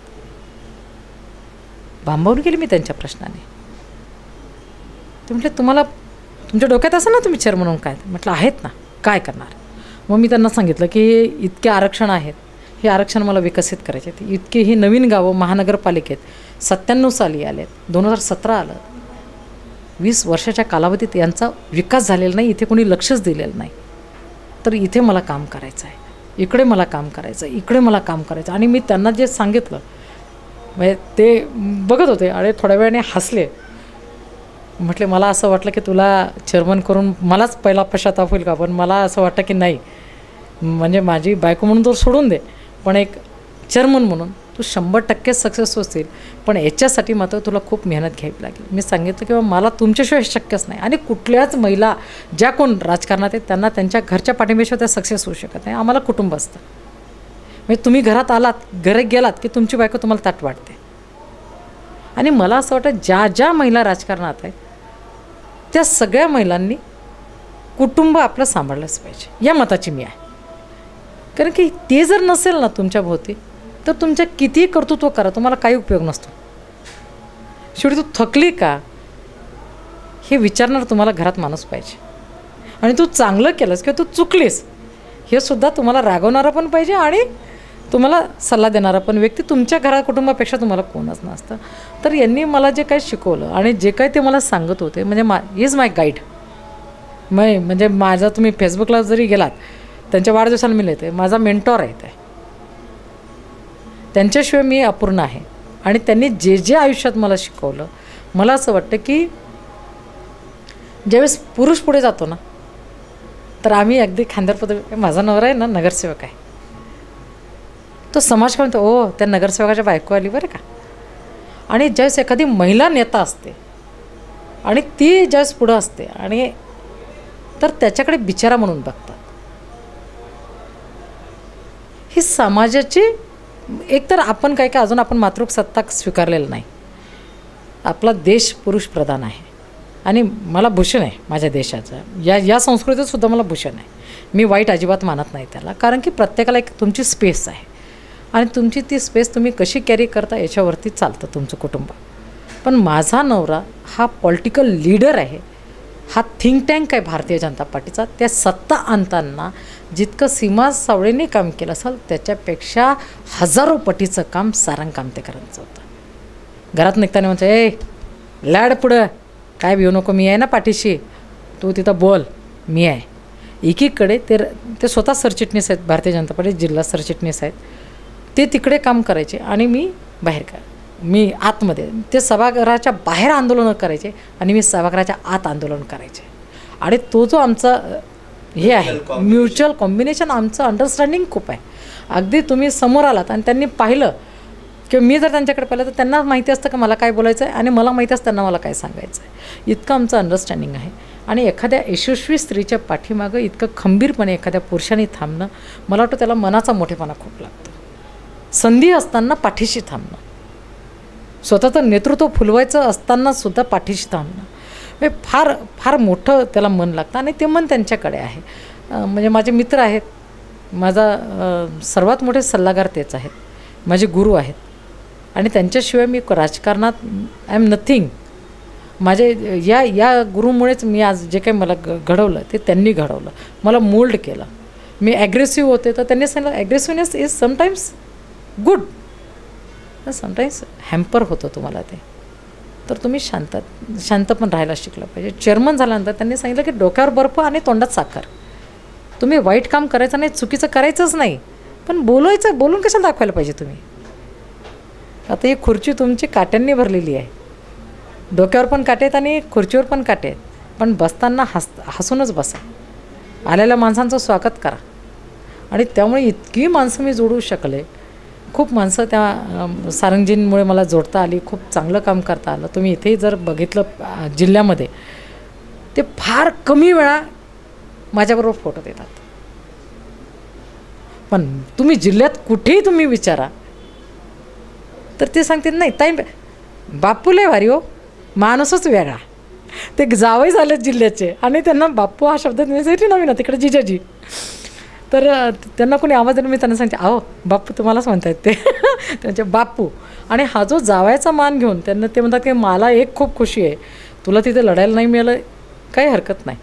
भांबावून गेली मी त्यांच्या प्रश्नाने. ते म्हटले तुम्हाला तुमच्या डोक्यात असं ना तुम्ही चेअरमन म्हणून काय. म्हटलं आहेत ना, काय करणार. मग मी त्यांना सांगितलं की इतके आरक्षण आहेत, हे आरक्षण मला विकसित करायचे. इतके ही नवीन गावं महानगरपालिकेत 97 साली आलेत, 2017 आलं, 20 वर्षाच्या कालावधीत यांचा विकास झालेला नाही, इथे कोणी लक्षच दिलेलं नाही. तर इथे मला काम करायचं आहे, इकडे मला काम करायचं, इकडे मला काम करायचं. आणि मी त्यांना जे सांगितलं म्हणजे ते बघत होते आणि थोड्या वेळाने हसले. म्हटले मला असं वाटलं की तुला चेअरमन करून मलाच पहिला पश्चाताप होईल का, पण मला असं वाटतं की नाही, म्हणजे माझी बायको म्हणून तो सोडून दे, पण एक चेअरमन म्हणून तू 100% सक्सेस होशील, पण याच्यासाठी मात्र तुला खूप मेहनत घ्यावी लागेल. मी सांगितलं की मला तुमच्याशिवाय शक्यच नाही. आणि कुठल्याच महिला ज्या कोण राजकारणात आहेत त्यांना त्यांच्या घरच्या पाठिंब्याशिवाय त्या सक्सेस होऊ शकत नाही. आम्हाला कुटुंब असतं, म्हणजे तुम्ही घरात आलात, घरात गेलात की तुमची बायको तुम्हाला ताट वाटते. आणि मला असं वाटतं ज्या ज्या महिला राजकारणात आहेत त्या सगळ्या महिलांनी कुटुंब आपलं सांभाळलंच पाहिजे, या मताची मी आहे. कारण की ते जर नसेल ना तुमच्या भोवती तर तुमच्या कितीही कर्तृत्व करा, तुम्हाला काही उपयोग नसतो. शेवटी तू थकली का हे विचारणार तुम्हाला घरात माणूस पाहिजे. आणि तू चांगलं केलंस किंवा तू चुकलीस हे सुद्धा तुम्हाला रागवणारा पण पाहिजे आणि तुम्हाला सल्ला देणारा पण व्यक्ती तुमच्या घरा कुटुंबापेक्षा तुम्हाला कोणच नसतं. तर यांनी मला जे काही शिकवलं आणि जे काही ते मला सांगत होते म्हणजे इज माय गाईड. म्हणजे माझा तुम्ही फेसबुकला जरी गेलात त्यांच्या वाढदिवसाला मी लिहिते, माझा मेंटॉर आहे ते, त्यांच्याशिवाय मी अपूर्ण आहे. आणि त्यांनी जे जे आयुष्यात मला शिकवलं, मला असं वाटतं की ज्यावेळेस पुरुष पुढे जातो ना तर आम्ही अगदी खांद्यावर, माझा नवरा आहे ना नगरसेवक आहे, तो समाज काय म्हणतो, ओ त्या नगरसेवकाच्या बायको आली बरं का. आणि ज्यावेळेस एखादी महिला नेता असते आणि ती ज्यावेळेस पुढं असते आणि तर त्याच्याकडे बिचारा म्हणून बघतात. ही समाजाची एकतर आपण काय काय अजून आपण मातृसत्ता स्वीकारलेलं नाही. आपला देश पुरुष प्रधान आहे आणि मला भूषण आहे माझ्या देशाचं. या संस्कृतीत सुद्धा मला भूषण आहे. मी वाईट अजिबात मानत नाही त्याला, कारण की प्रत्येकाला एक तुमची स्पेस आहे आणि तुमची ती स्पेस तुम्ही कशी कॅरी करता याच्यावरती चालतं तुमचं कुटुंब. पण माझा नवरा हा पॉलिटिकल लीडर आहे, हा थिंक टँक आहे भारतीय जनता पार्टीचा. त्या सत्ता आणताना जितकं सीमा सावळेंनी काम केलं असेल त्याच्यापेक्षा हजारो पटीचं काम सारंग कामतेकरांचं होतं. घरात निघताना म्हणतो, ए लाड पुढं काय भिऊ नको, मी आहे ना पाठीशी, तू तिथं बोल, मी आहे. एकीकडे ते स्वतः सरचिटणीस आहेत, भारतीय जनता पार्टी जिल्हा सरचिटणीस आहेत. ते तिकडे काम करायचे आणि मी बाहेर मी आतमध्ये. ते सभागृहाच्या बाहेर आंदोलनं करायचे आणि मी सभागृहाच्या आत आंदोलन करायचे. आणि तो जो आमचा हे आहे म्युच्युअल कॉम्बिनेशन, आमचं अंडरस्टँडिंग खूप आहे. अगदी तुम्ही समोर आलात आणि त्यांनी पाहिलं किंवा मी जर त्यांच्याकडे पाहिलं तर त्यांना माहिती असतं की मला काय बोलायचं आहे आणि मला माहिती असतं त्यांना मला काय सांगायचं आहे. इतकं आमचं अंडरस्टँडिंग आहे. आणि एखाद्या यशस्वी स्त्रीच्या पाठीमागं इतकं खंबीरपणे एखाद्या पुरुषाने थांबणं, मला वाटतं त्याला मनाचा मोठेपणा खूप लागतो. संधी असताना पाठीशी थांबणं, स्वतःचं नेतृत्व फुलवायचं असतानासुद्धा पाठीशी थांबणं, हे फार फार मोठं त्याला मन लागतं आणि ते मन त्यांच्याकडे आहे. म्हणजे माझे मित्र आहेत, माझा सर्वात मोठे सल्लागार तेच आहेत, माझे गुरु आहेत. आणि त्यांच्याशिवाय मी राजकारणात आय एम नथिंग. माझे या गुरुमुळेच मी आज जे काही मला घडवलं ते त्यांनी घडवलं, मला मोल्ड केलं. मी ॲग्रेसिव्ह होते तर त्यांनी सांगितलं aggressiveness is sometimes good, sometimes hamper होतं तुम्हाला ते, तर तुम्ही शांत पण राहायला शिकलं पाहिजे. चेअरमन झाल्यानंतर त्यांनी सांगितलं की डोक्यावर बर्फ आणि तोंडात साखर. तुम्ही वाईट काम करायचं नाही, चुकीचं करायचंच नाही, पण बोलून कशाला दाखवायला पाहिजे तुम्ही. आता ही खुर्ची तुमची काट्यांनी भरलेली आहे, डोक्यावर पण काटे आहेत आणि खुर्चीवर पण काटे आहेत, पण बसताना हसूनच बसा. आलेल्या माणसांचं स्वागत करा. आणि त्यामुळे इतकी माणसं मी जोडू शकले, खूप माणसं त्या सारंगजींमुळे मला जोडता आली, खूप चांगलं काम करता आलं. तुम्ही इथेही जर बघितलं जिल्ह्यामध्ये, ते फार कमी वेळा माझ्याबरोबर फोटो देतात. पण तुम्ही जिल्ह्यात कुठेही तुम्ही विचारा तर ते सांगतील नाही ताई बापू लय भारी हो, माणूसच वेगळा. ते जावई झाले जिल्ह्याचे आणि त्यांना बापू हा शब्द नवीन तिकडे जिजाजी, तर त्यांना कोणी आवाज दिला मी त्यांना सांगते अहो बापू तुम्हालाच म्हणतायत ते त्यांचे बापू. आणि हा जो जावयाचा मान घेऊन त्यांना ते म्हणतात की मला एक खूप खुशी आहे, तुला तिथे लढायला नाही मिळालं काही हरकत नाही,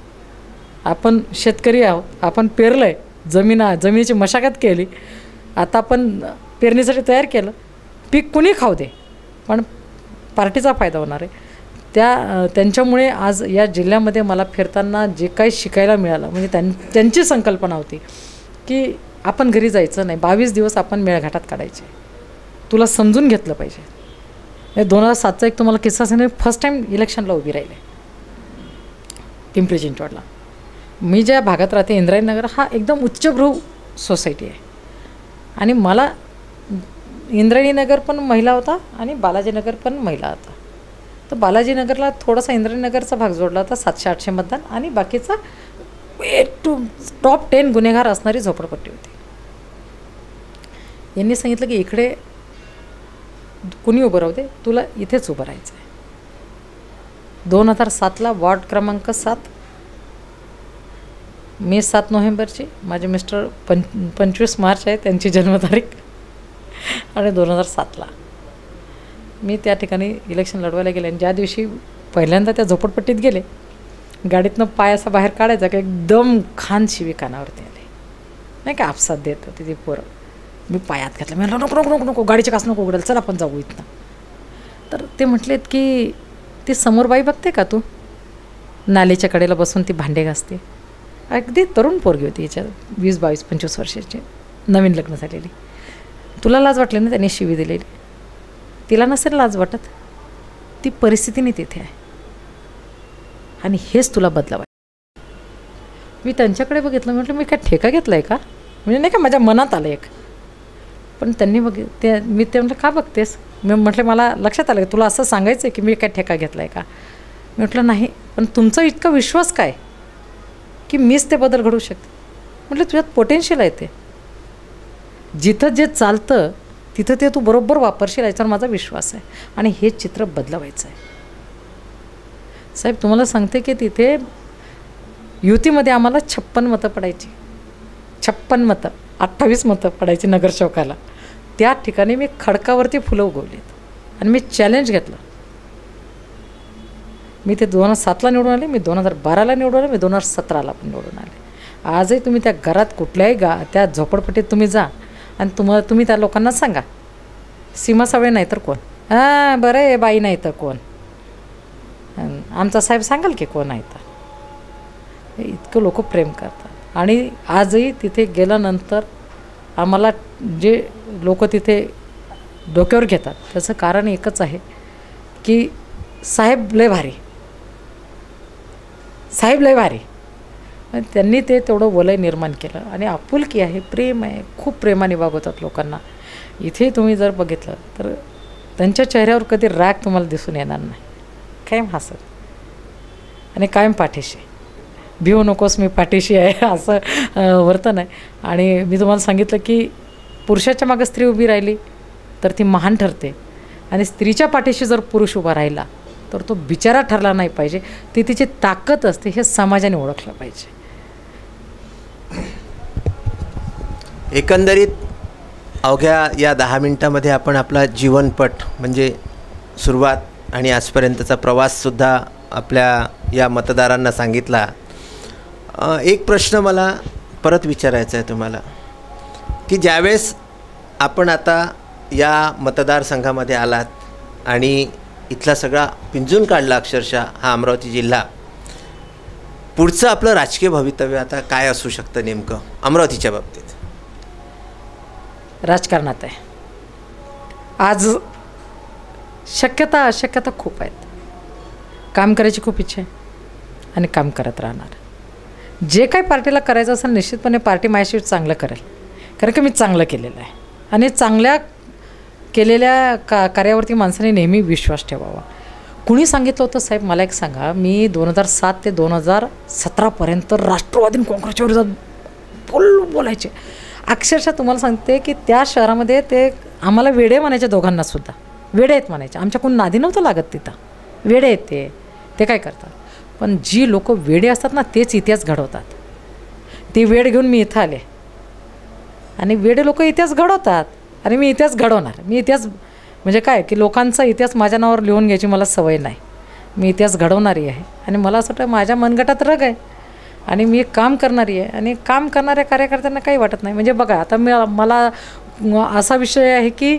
आपण शेतकरी आहोत, आपण पेरलं आहे, जमिनीची मशागत केली, आता आपण पेरणीसाठी तयार केलं, पीक कुणी खाऊ दे पण पार्टीचा फायदा होणार आहे. त्यांच्यामुळे आज या जिल्ह्यामध्ये मला फिरताना जे काही शिकायला मिळालं, म्हणजे त्यांची संकल्पना होती की आपण घरी जायचं नाही, 22 दिवस आपण मेळघाटात काढायचे, तुला समजून घेतलं पाहिजे. 2007चा एक तुम्हाला किस्सा सांगते. फर्स्ट टाईम इलेक्शनला उभी राहिले पिंपरी चिंचवडला. मी ज्या भागात राहते इंद्रायणीनगर हा एकदम उच्चभ्रू सोसायटी आहे आणि मला इंद्रायणीनगर पण महिला होता आणि बालाजीनगर पण महिला होता. तर बालाजीनगरला थोडासा इंद्रायणीनगरचा भाग जोडला होता, 700-800 मतदान, आणि बाकीचा टॉप 10 गुन्हेगार असणारी झोपडपट्टी होती. यांनी सांगितलं की इकडे कुणी उभं राहू दे, तुला इथेच उभं राहायचं आहे. 2007ला वॉर्ड क्रमांक 7, मे 7 नोव्हेंबरची, माझे मिस्टर 25 मार्च आहे त्यांची जन्मतारीख, आणि 2007ला मी त्या ठिकाणी इलेक्शन लढवायला गेले. आणि ज्या दिवशी पहिल्यांदा त्या झोपडपट्टीत गेले, गाडीतनं पाय असा बाहेर काढायचा की एकदम खान शिवी कानावरती आले, नाही का आपसात देत होती ती पोरं. मी पायात घातलं, मी नको नको नको नको गाडीच्या कास नको उघडेल, चल आपण जाऊ इथनं. तर ते म्हटलेत की ती समोर बाई बघते का तू, नालीच्या कडेला बसून ती भांडे घासते, अगदी तरुण पोरगी होती, याच्या 20-22-25 वर्षाची, नवीन लग्न झालेली. तुला लाज वाटली ना त्यांनी शिवी दिलेली, तिला नसेल लाज वाटत, ती परिस्थितीने तिथे आहे आणि हेच तुला बदलावं. मी त्यांच्याकडे बघितलं, म्हटलं मी काय ठेका घेतला आहे का, म्हणजे नाही का माझ्या मनात आलं एक. पण त्यांनी मी ते म्हटलं का बघतेस, मी म्हटलं मला लक्षात आलं की तुला असं सांगायचं आहे की मी काय ठेका घेतला आहे का. मी म्हटलं नाही, पण तुमचा इतका विश्वास काय की मीच ते बदल घडवू शकते. म्हटलं तुझ्यात पोटेन्शियल आहे ते. जिथं जे चालतं तिथं ते तू बरोबर वापरशील याच्यावर माझा विश्वास आहे आणि हे चित्र बदलवायचं आहे. साहेब तुम्हाला सांगते की तिथे युतीमध्ये आम्हाला 56 मतं पडायची, 56 मतं, 28 मतं पडायची नगरसेवकाला. त्या ठिकाणी मी खडकावरती फुलं उगवलीत आणि मी चॅलेंज घेतलं. मी ते 2007ला निवडून आले, मी 2012ला निवडून आले, मी 2017ला पण निवडून आले. आजही तुम्ही त्या घरात कुठल्याही त्या झोपडपट्टीत तुम्ही जा आणि तुम्ही त्या लोकांना सांगा सीमा सावळे नाही तर कोण, हां बरं आहे बाई नाही तर कोण, आमचा साहेब सांगाल की कोण आहे तर. इतकं लोक प्रेम करतात. आणि आजही तिथे गेल्यानंतर आम्हाला जे लोक तिथे डोक्यावर घेतात त्याचं कारण एकच आहे की साहेब लय भारी, साहेब लय भारी. त्यांनी ते तेवढं वलय निर्माण केलं आणि आपुलकी आहे, प्रेम आहे, खूप प्रेमाने वागवतात लोकांना. इथे तुम्ही जर बघितलं तर त्यांच्या चेहऱ्यावर कधी राग तुम्हाला दिसून येणार नाही, कायम हसत आणि कायम पाठीशी. भिवू नकोस मी पाठीशी आहे असं वर्तन आहे. आणि मी तुम्हाला सांगितलं की पुरुषाच्या मागे स्त्री उभी राहिली तर ती महान ठरते आणि स्त्रीच्या पाठीशी जर पुरुष उभा राहिला तर तो बिचारा ठरला नाही पाहिजे, ती तिची ताकद असते हे समाजाने ओळखलं पाहिजे. एकंदरीत अवघ्या या 10 मिनिटामध्ये आपण आपला जीवनपट म्हणजे सुरुवात आणि आजपर्यंतचा प्रवाससुद्धा आपल्या या मतदारांना सांगितला. एक प्रश्न मला परत विचारायचा आहे तुम्हाला की ज्यावेळेस आपण आता या मतदारसंघामध्ये आलात आणि इथला सगळा पिंजून काढला अक्षरशः हा अमरावती जिल्हा, पुढचं आपलं राजकीय भवितव्य आता काय असू शकतं नेमकं अमरावतीच्या बाबतीत? राजकारणात आहे आज शक्यता अशक्यता खूप आहेत. काम करायची खूप इच्छा आहे आणि काम करत राहणार. जे काही पार्टीला करायचं असेल निश्चितपणे पार्टी माझ्याशी चांगलं करेल, कारण की मी चांगलं केलेलं आहे आणि चांगल्या केलेल्या कार्यावरती माणसाने नेहमी विश्वास ठेवावा. कुणी सांगितलं होतं साहेब मला एक सांगा, मी 2007 ते 2017पर्यंत राष्ट्रवादी काँग्रेसच्या विरोधात बोलायचे. अक्षरशः तुम्हाला सांगते की त्या शहरामध्ये ते आम्हाला वेडे म्हणायचे, दोघांनासुद्धा वेडे आहेत म्हणायचे. आमच्याकडून नादी नव्हतं लागत तिथं, वेडे आहेत ते काय करतात. पण जी लोक वेडे असतात ना तेच इतिहास घडवतात. ते वेड घेऊन मी इथं आले आणि वेडे लोक इतिहास घडवतात आणि मी इतिहास घडवणार. मी इतिहास म्हणजे काय की लोकांचा इतिहास माझ्या नावावर लिहून घ्यायची मला सवय नाही. मी इतिहास घडवणारी आहे आणि मला असं वाटतं माझ्या मनगटात रग आहे आणि मी काम करणारी आहे आणि काम करणाऱ्या कार्यकर्त्यांना काही वाटत नाही. म्हणजे बघा आता मला असा विषय आहे की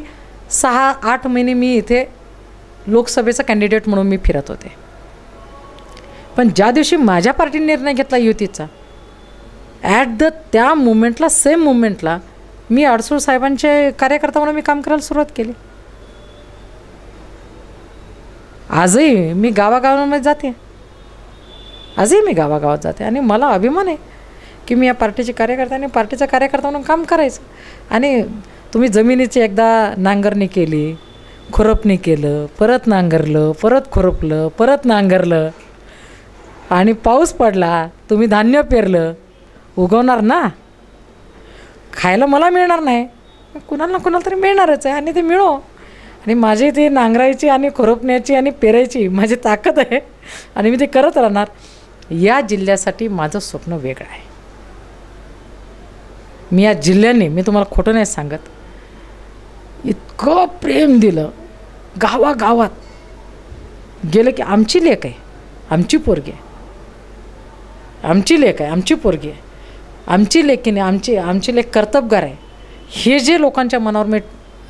6-8 महिने मी इथे लोकसभेचा कॅन्डिडेट म्हणून मी फिरत होते. पण ज्या दिवशी माझ्या पार्टीने निर्णय घेतला युतीचा, त्या मुमेंटला सेम मुमेंटला मी अडसूळ साहेबांचे कार्यकर्ता म्हणून मी काम करायला सुरुवात केली. आजही मी गावागावांमध्ये जाते, आजही मी गावागावात जाते आणि मला अभिमान आहे की मी या पार्टीचे कार्यकर्ता आणि पार्टीचा कार्यकर्ता म्हणून काम करायचं. आणि तुम्ही जमिनीची एकदा नांगरणी केली, खुरपणी केलं, परत नांगरलं, परत खुरपलं, परत नांगरलं आणि पाऊस पडला, तुम्ही धान्य पेरलं, उगवणार ना. खायला मला मिळणार नाही, कुणाला ना कुणाला तरी मिळणारच आहे आणि ते मिळो. आणि माझी ती नांगरायची आणि खुरपण्याची आणि पेरायची माझी ताकद आहे आणि मी ते करत राहणार. या जिल्ह्यासाठी माझं स्वप्न वेगळं आहे. मी या जिल्ह्याने, मी तुम्हाला खोटं नाही सांगत, इतकं प्रेम दिलं. गावागावात गेलं की आमची लेक आहे, आमची पोरगी आहे, आमची लेक आहे, आमची पोरगी आहे, आमची लेकीने आमची लेक कर्तबगार आहे. हे जे लोकांच्या मनावर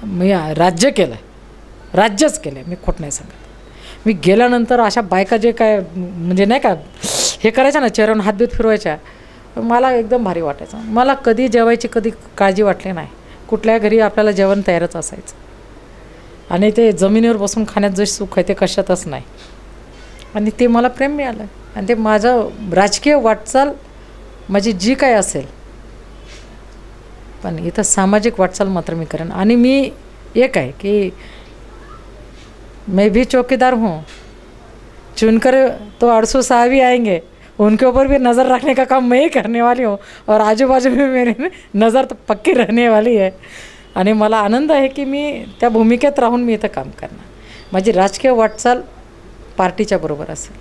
मी राज्य केलं आहे, राज्यच केलं आहे, मी खोट नाही सांगत. मी गेल्यानंतर अशा बायका जे काय म्हणजे नाही का हे करायच्या ना, चेहऱ्यावर हातबीत फिरवायच्या, मला एकदम भारी वाटायचं. मला कधी जेवायची कधी काळजी वाटली नाही. कुठल्या घरी आपल्याला जेवण तयारच असायचं आणि ते जमिनीवर बसून खाण्यात जे सुख आहे ते कशातच नाही. आणि ते मला प्रेम मिळालं आणि ते माझं राजकीय वाटचाल माझी जी काय असेल, पण इथं सामाजिक वाटचाल मात्र मी करेन. आणि मी एक आहे की मैं भी चौकीदार हूँ, चुनकर तो 800 साहब ही आएंगे, उनके ऊपर भी नज़र रखने का काम मैं ही करने वाली हूँ और आजू बाजू में मेरी नज़र तो पक्की रहने वाली आहे. आणि मला आनंद आहे की मी त्या भूमिकेत राहून मी इथं काम करणार. माझी राजकीय वाटचाल पार्टीच्या बरोबर असेल.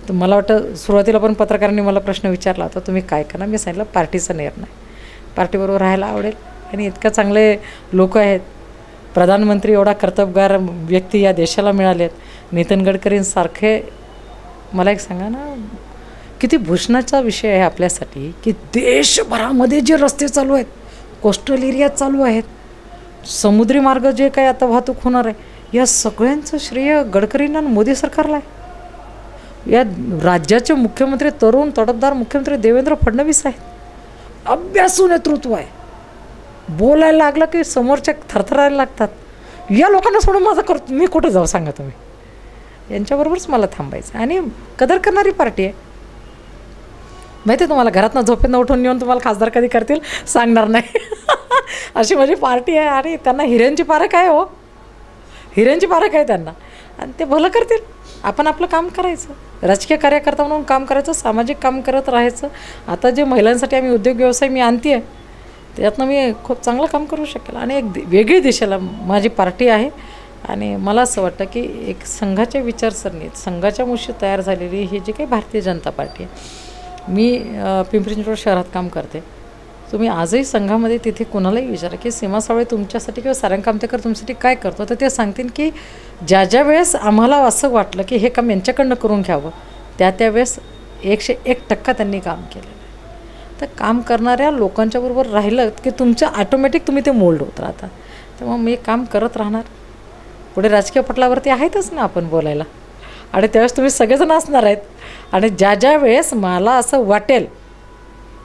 तर मला वाटतं सुरुवातीला पण पत्रकारांनी मला प्रश्न विचारला होता, तुम्ही काय करणार? मी सांगितलं पार्टीचा निर्णय, पार्टीबरोबर राहायला आवडेल. आणि इतकं चांगले लोक आहेत, प्रधानमंत्री एवढा कर्तबगार व्यक्ती या देशाला मिळाले आहेत, नितीन गडकरींसारखे. मला एक सांगा ना, किती भूषणाचा विषय आहे आपल्यासाठी की देशभरामध्ये जे रस्ते चालू आहेत, कोस्टल एरियात चालू आहेत, समुद्री मार्ग जे काही आता वाहतूक होणार आहे, या सगळ्यांचं श्रेय गडकरींना आणि मोदी सरकारला आहे. या राज्याचे मुख्यमंत्री तरुण तडफदार मुख्यमंत्री देवेंद्र फडणवीस आहेत. अभ्यासू नेतृत्व आहे. बोलायला लागलं की समोरच्या थरथरायला लागतात. या लोकांना सोडून माझं करतो मी कुठं जाऊ सांगा तुम्ही? यांच्याबरोबरच मला थांबायचं. आणि कदर करणारी पार्टी आहे. माहिती आहे तुम्हाला, घरातनं झोपेनं उठून येऊन तुम्हाला खासदार कधी करतील सांगणार नाही. अशी माझी पार्टी आहे. आणि त्यांना हिऱ्यांची पारख आहे हो, हिऱ्यांची पारख आहे त्यांना. आणि ते भलं करतील. आपण आपलं काम करायचं, राजकीय कार्यकर्ता म्हणून काम करायचं, सामाजिक काम करत राहायचं. आता जे महिलांसाठी आम्ही उद्योग व्यवसाय मी आणते आहे, त्यातनं मी खूप चांगलं काम करू शकेल. आणि एक वेगळी दिशेला माझी पार्टी आहे. आणि मला असं वाटतं की एक संघाच्या विचारसरणीत संघाच्या मुशी तयार झालेली ही जी काही भारतीय जनता पार्टी आहे. मी पिंपरी चिंचवड शहरात काम करते. तुम्ही आजही संघामध्ये तिथे कोणालाही विचारा की सीमा सावळे तुमच्यासाठी किंवा सारंग कामतेकर तुमच्यासाठी काय करतो, तर ते सांगतील की ज्या वेळेस आम्हाला असं वाटलं की हे काम यांच्याकडनं करून घ्यावं, त्यावेळेस 101% त्यांनी काम केलेलं आहे. तर काम करणाऱ्या लोकांच्या बरोबर राहिलं की तुमचं ऑटोमॅटिक तुम्ही ते मोल्ड होत राहता. तेव्हा मी काम करत राहणार. पुढे राजकीय पटलावरती आहेतच ना आपण बोलायला. आणि त्यावेळेस तुम्ही सगळेजण असणार आहेत. आणि ज्या वेळेस मला असं वाटेल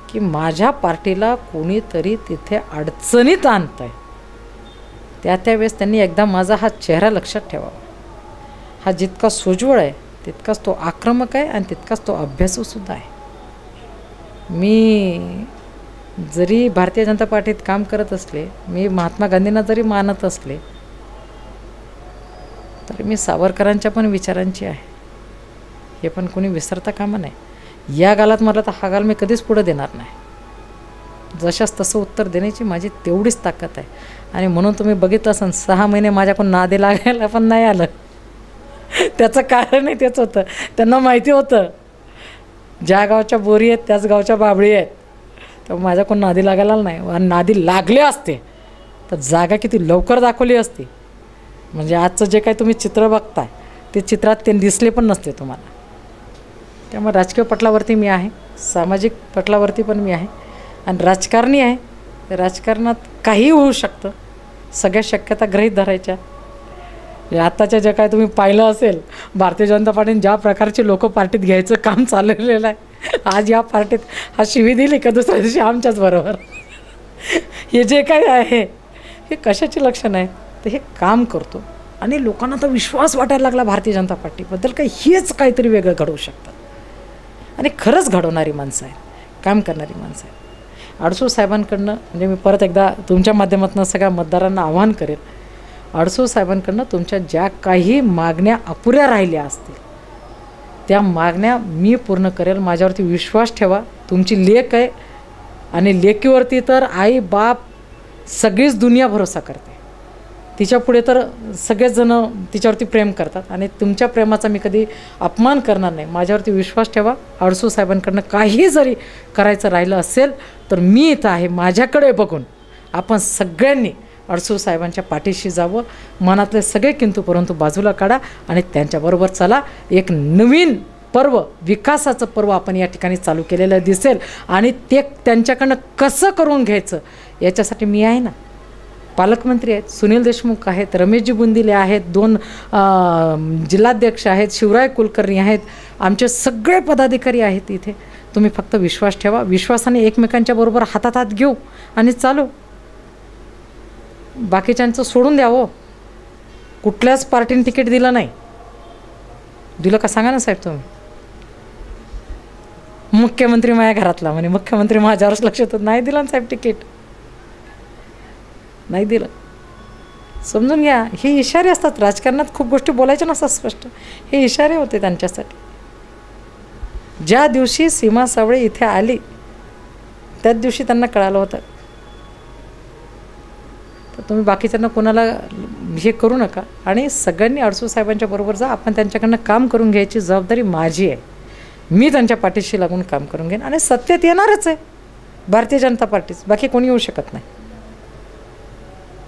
की माझ्या पार्टीला कोणीतरी तिथे अडचणीत आणतं आहे, त्यावेळेस त्यांनी एकदा माझा हा चेहरा लक्षात ठेवावा. हा जितका सोज्वळ आहे तितकाच तो आक्रमक आहे आणि तितकाच तो अभ्यासूसुद्धा आहे. मी जरी भारतीय जनता पार्टीत काम करत असले, मी महात्मा गांधींना जरी मानत असले, तरी मी सावरकरांच्या पण विचारांची आहे. हे पण कोणी विसरता कामा नाही. या गालात मला तर हा गाल मी कधीच पुढं देणार नाही. जशास तसं उत्तर देण्याची माझी तेवढीच ताकद आहे. आणि म्हणून तुम्ही बघितलं असाल 6 महिने माझ्याकडून नादी लागायला पण नाही आलं. त्याचं कारणही तेच होतं. त्यांना माहिती होतं ज्या गावच्या बोरी आहेत त्याच गावच्या बाबळी आहेत. तर माझ्याकडून नादी लागायला नाही. आणि नादी लागले असते तर जागा किती लवकर दाखवली असती. म्हणजे आजचं जे काही तुम्ही चित्र बघताय ते चित्रात ते दिसले पण नसते तुम्हाला. त्यामुळे राजकीय पटलावरती मी आहे, सामाजिक पटलावरती पण मी आहे. आणि राजकारणी आहे. राजकारणात काहीही होऊ शकतं. सगळ्या शक्यता गृहीत धरायच्या. आत्ताच्या जे काय तुम्ही पाहिलं असेल, भारतीय जनता पार्टीने ज्या प्रकारचे लोक पार्टीत घ्यायचं काम चालवलेलं आहे, आज या पार्टीत हा शिवी दिली का दुसऱ्या दिवशी आमच्याच बरोबर. हे जे काही आहे हे कशाचे लक्षण आहे? तर हे काम करतो आणि लोकांना तर विश्वास वाटायला लागला भारतीय जनता पार्टीबद्दल का हेच काहीतरी वेगळं घडवू शकतात. आणि खरंच घडवणारी माणसं आहेत, काम करणारी माणसं आहेत. अडसूळ साहेबांकडनं, म्हणजे मी परत एकदा तुमच्या माध्यमातून सगळ्या मतदारांना आवाहन करेल, अडसूळ साहेबांकडनं तुमच्या ज्या काही मागण्या अपुऱ्या राहिल्या असतील त्या मागण्या मी पूर्ण करेल. माझ्यावरती विश्वास ठेवा. तुमची लेक आहे आणि लेकीवरती तर आई बाप सगळीच दुनिया भरोसा करते. तिच्या पुढे तर सगळेच जण तिच्यावरती प्रेम करतात आणि तुमच्या प्रेमाचा मी कधी अपमान करणार नाही. माझ्यावरती विश्वास ठेवा. अडसूळ साहेबांकडनं काही जरी करायचं राहिलं असेल तर मी इथं आहे. माझ्याकडे बघून आपण सगळ्यांनी अडसूळ साहेबांच्या पाठीशी जावं. मनातले सगळे किंतु परंतु बाजूला काढा आणि त्यांच्याबरोबर चला. एक नवीन पर्व, विकासाचं पर्व आपण या ठिकाणी चालू केलेलं दिसेल. आणि ते त्यांच्याकडनं कसं करून घ्यायचं याच्यासाठी मी आहे ना. पालकमंत्री आहेत, सुनील देशमुख आहेत, रमेशजी बुंदिले आहेत, 2 जिल्हाध्यक्ष आहेत, शिवराय कुलकर्णी आहेत, आमचे सगळे पदाधिकारी आहेत इथे. तुम्ही फक्त विश्वास ठेवा. विश्वासाने एकमेकांच्या बरोबर हातात हात घेऊ आणि चालू. बाकीच्यांचं सोडून द्या हो. कुठल्याच पार्टीने तिकीट दिलं नाही. दिलं का सांगा ना साहेब तुम्ही. मुख्यमंत्री माझ्या घरातला म्हणे, मुख्यमंत्री माझ्यावरच लक्ष देतात. नाही दिलं ना साहेब तिकीट, नाही दिलं. समजून घ्या. हे इशारे असतात. राजकारणात खूप गोष्टी बोलायच्या नसतात स्पष्ट. हे इशारे होते त्यांच्यासाठी. ज्या दिवशी सीमा सावळे इथे आली त्याच दिवशी त्यांना कळालं होतं. तर तुम्ही बाकीच्यांना कोणाला हे करू नका आणि सगळ्यांनी अडसूळ साहेबांच्या बरोबर जा. आपण त्यांच्याकडनं काम करून घ्यायची जबाबदारी माझी आहे. मी त्यांच्या पाठीशी लागून काम करून घेईन आणि सत्तेत येणारच आहे भारतीय जनता पार्टीच. बाकी कोणी येऊ शकत नाही,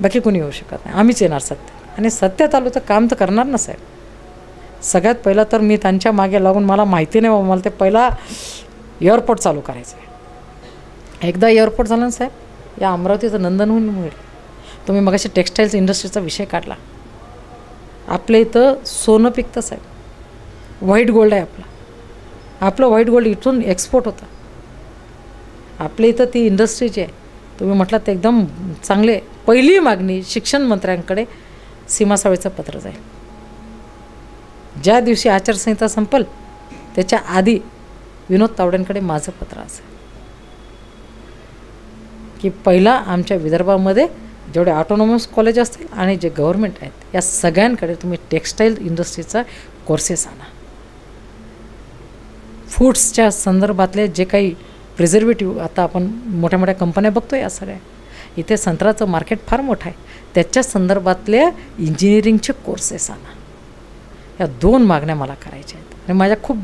बाकी कोणी येऊ शकत नाही. आम्हीच येणार सत्तेत आणि सत्तेत आलो तर काम तर करणार ना साहेब. सगळ्यात पहिलं तर मी त्यांच्या मागे लागून, मला माहिती नाही बाबा, मला ते पहिला एअरपोर्ट चालू करायचं आहे. एकदा एअरपोर्ट झालं ना साहेब, या अमरावतीचं नंदनवन मिळेल. तुम्ही मगाशी टेक्स्टाईल्स इंडस्ट्रीचा विषय काढला. आपल्या इथं सोनं पिकतं साहेब, व्हाईट गोल्ड आहे आपलं व्हाईट गोल्ड इथून एक्सपोर्ट होतं. आपल्या इथं ती इंडस्ट्री जी आहे तुम्ही म्हटलं ते एकदम चांगले. पहिली मागणी शिक्षण मंत्र्यांकडे सीमा सावळेचं पत्र जाईल. ज्या दिवशी आचारसंहिता संपल त्याच्या आधी विनोद तावडेंकडे माझं पत्र असेल की पहिला आमच्या विदर्भामध्ये जेवढे ऑटोनॉमस कॉलेज असतील आणि जे गव्हर्मेंट आहेत या सगळ्यांकडे तुम्ही टेक्स्टाईल इंडस्ट्रीचा कोर्सेस आणा. फूड्सच्या संदर्भातले जे काही प्रिझर्वेटिव्ह आता आपण मोठ्या मोठ्या कंपन्या बघतो या सगळ्या, इथे संत्र्याचं मार्केट फार मोठं आहे, त्याच्या संदर्भातले इंजिनिअरिंगचे कोर्सेस आणा. या 2 मागण्या मला करायच्या आहेत आणि माझ्या खूप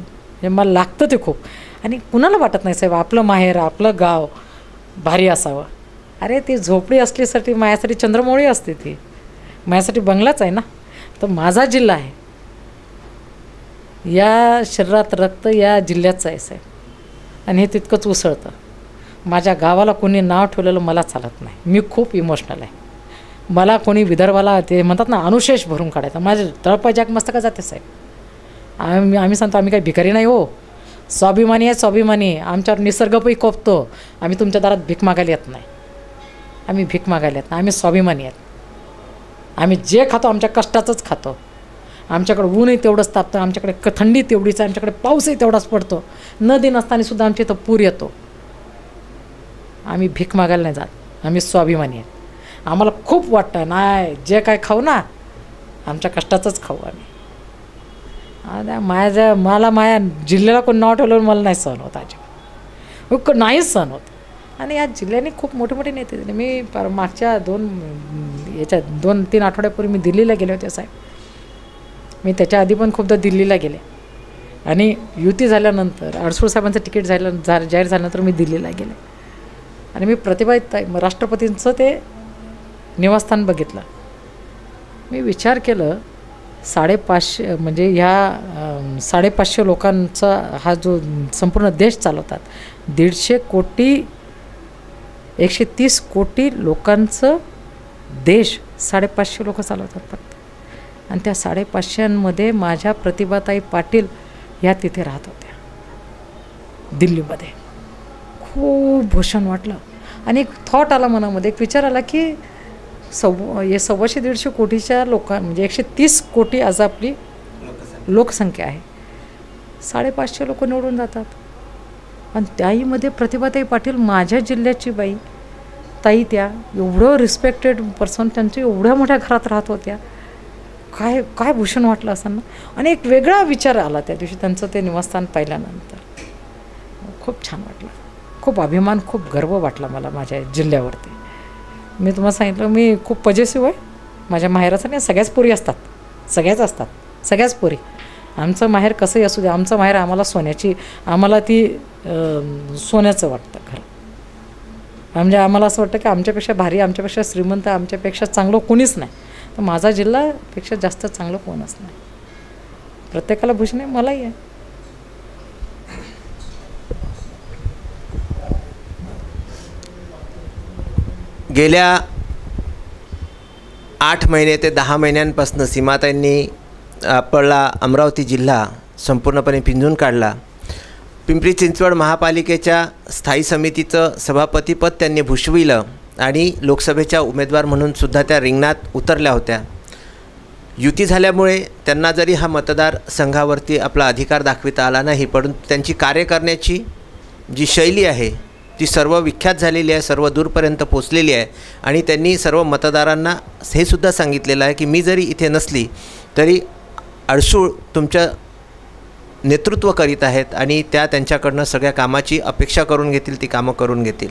मला लागतं ते खूप. आणि कुणाला वाटत नाही साहेब आपलं माहेर आपलं गाव भारी असावं. अरे ती झोपडी असल्यासाठी माझ्यासाठी चंद्रमौळी असते, ती माझ्यासाठी बंगलाच आहे ना. तर माझा जिल्हा आहे, या शरीरात रक्त या जिल्ह्याचं आहे साहेब आणि हे तितकंच उसळतं. माझ्या गावाला कोणी नाव ठेवलेलं मला चालत नाही. मी खूप इमोशनल आहे. मला कोणी विदर्भाला ते म्हणतात ना अनुशेष भरून काढायचं, माझे तळपाय जाग मस्तका जाते साहेब. आम्ही सांगतो आम्ही काही भिकारी नाही हो, स्वाभिमानी आहे, स्वाभिमानी आहे. आमच्यावर निसर्गपही कोपतो. आम्ही तुमच्या दारात भीक मागायला येत नाही, आम्ही भीक मागायला येत नाही, आम्ही स्वाभिमानी आहेत. आम्ही जे खातो आमच्या कष्टाचंच खातो. आमच्याकडे ऊनही तेवढंच तापतं, आमच्याकडे थंडी तेवढीच आहे, आमच्याकडे पाऊसही तेवढाच पडतो. नदी नसतानासुद्धा आमच्या इथं पूर येतो. आम्ही भीक मागायला नाही जात, आम्ही स्वाभिमानी आहेत. आम्हाला खूप वाटतं नाही जे काय खाऊ ना आमच्या कष्टाचंच खाऊ आम्ही. मला माझ्या जिल्ह्याला कोण नाव ठेवलं मला नाही सहन होत, अजिबात नाहीच सहन होत. आणि या जिल्ह्याने खूप मोठे मोठे नेते दिले. मी मागच्या 2-3 आठवड्यापूर्वी मी दिल्लीला गेले होते साहेब. मी त्याच्या आधी पण खूपदा दिल्लीला गेले आणि युती झाल्यानंतर अडसूळ साहेबांचं तिकीट जाहीर झाल्यानंतर मी दिल्लीला गेले आणि मी प्रतिभा राष्ट्रपतींचं ते निवासस्थान बघितलं. मी विचार केलं 550 म्हणजे ह्या 550 लोकांचा हा जो संपूर्ण देश चालवतात, 150 कोटी 130 कोटी लोकांचं देश 550 लोक चालवतात फक्त. आणि त्या 550मध्ये माझ्या प्रतिभाताई पाटील ह्या तिथे राहत होत्या दिल्लीमध्ये. खूप भूषण वाटलं आणि एक थॉट आला मनामध्ये, एक विचार आला की 125 कोटीच्या म्हणजे 130 कोटी आज आपली लोकसंख्या आहे. 550 लोक निवडून जातात आणि त्याहीमध्ये प्रतिभाताई पाटील माझ्या जिल्ह्याची बाई ताई, त्या एवढं रिस्पेक्टेड पर्सन, त्यांच्या एवढ्या मोठ्या घरात राहत होत्या. काय भूषण वाटलं असं ना. आणि एक वेगळा विचार आला त्या दिवशी त्यांचं ते निवासस्थान पाहिल्यानंतर. खूप छान वाटलं, खूप अभिमान, खूप गर्व वाटला मला माझ्या जिल्ह्यावरती. मी तुम्हाला सांगितलं मी खूप पॉझिटिव्ह आहे. माझ्या माहेराचं नाही, सगळ्याच पोरी असतात, सगळ्याच असतात, सगळ्याच पोरी. आमचं माहेर कसंही असू दे, आमचं माहेर आम्हाला सोन्याची, आम्हाला ती सोन्याचं वाटतं घर. म्हणजे आम्हाला असं वाटतं की आमच्यापेक्षा भारी, आमच्यापेक्षा श्रीमंत, आमच्यापेक्षा चांगलं कोणीच नाही. तर माझा जिल्ह्यापेक्षा जास्त चांगलं कोणच नाही. प्रत्येकाला भूषण आहे, मलाही आहे. गेल्या 8 महिने ते 10 महिन्यांपासून सीमाताईंनी आपला अमरावती जिल्हा संपूर्णपणे पिंजून काढला. पिंपरी चिंचवड महापालिकेच्या स्थायी समितीचं सभापतीपद त्यांनी भूषविलं आणि लोकसभेच्या उमेदवार म्हणून सुद्धा त्या रिंगणात उतरल्या होत्या. युती झाल्यामुळे त्यांना जरी हा मतदारसंघावरती आपला अधिकार दाखविता आला नाही, परंतु त्यांची कार्य करण्याची जी शैली आहे ती सर्व विख्यात झालेली आहे, सर्व दूरपर्यंत पोचलेली आहे. आणि त्यांनी सर्व मतदारांना हे सुद्धा सांगितलेलं आहे की मी जरी इथे नसली तरी अडसूळ तुमच्या नेतृत्व करीत आहेत आणि त्या त्यांच्याकडनं सगळ्या कामाची अपेक्षा करून घेतील, ती कामं करून घेतील.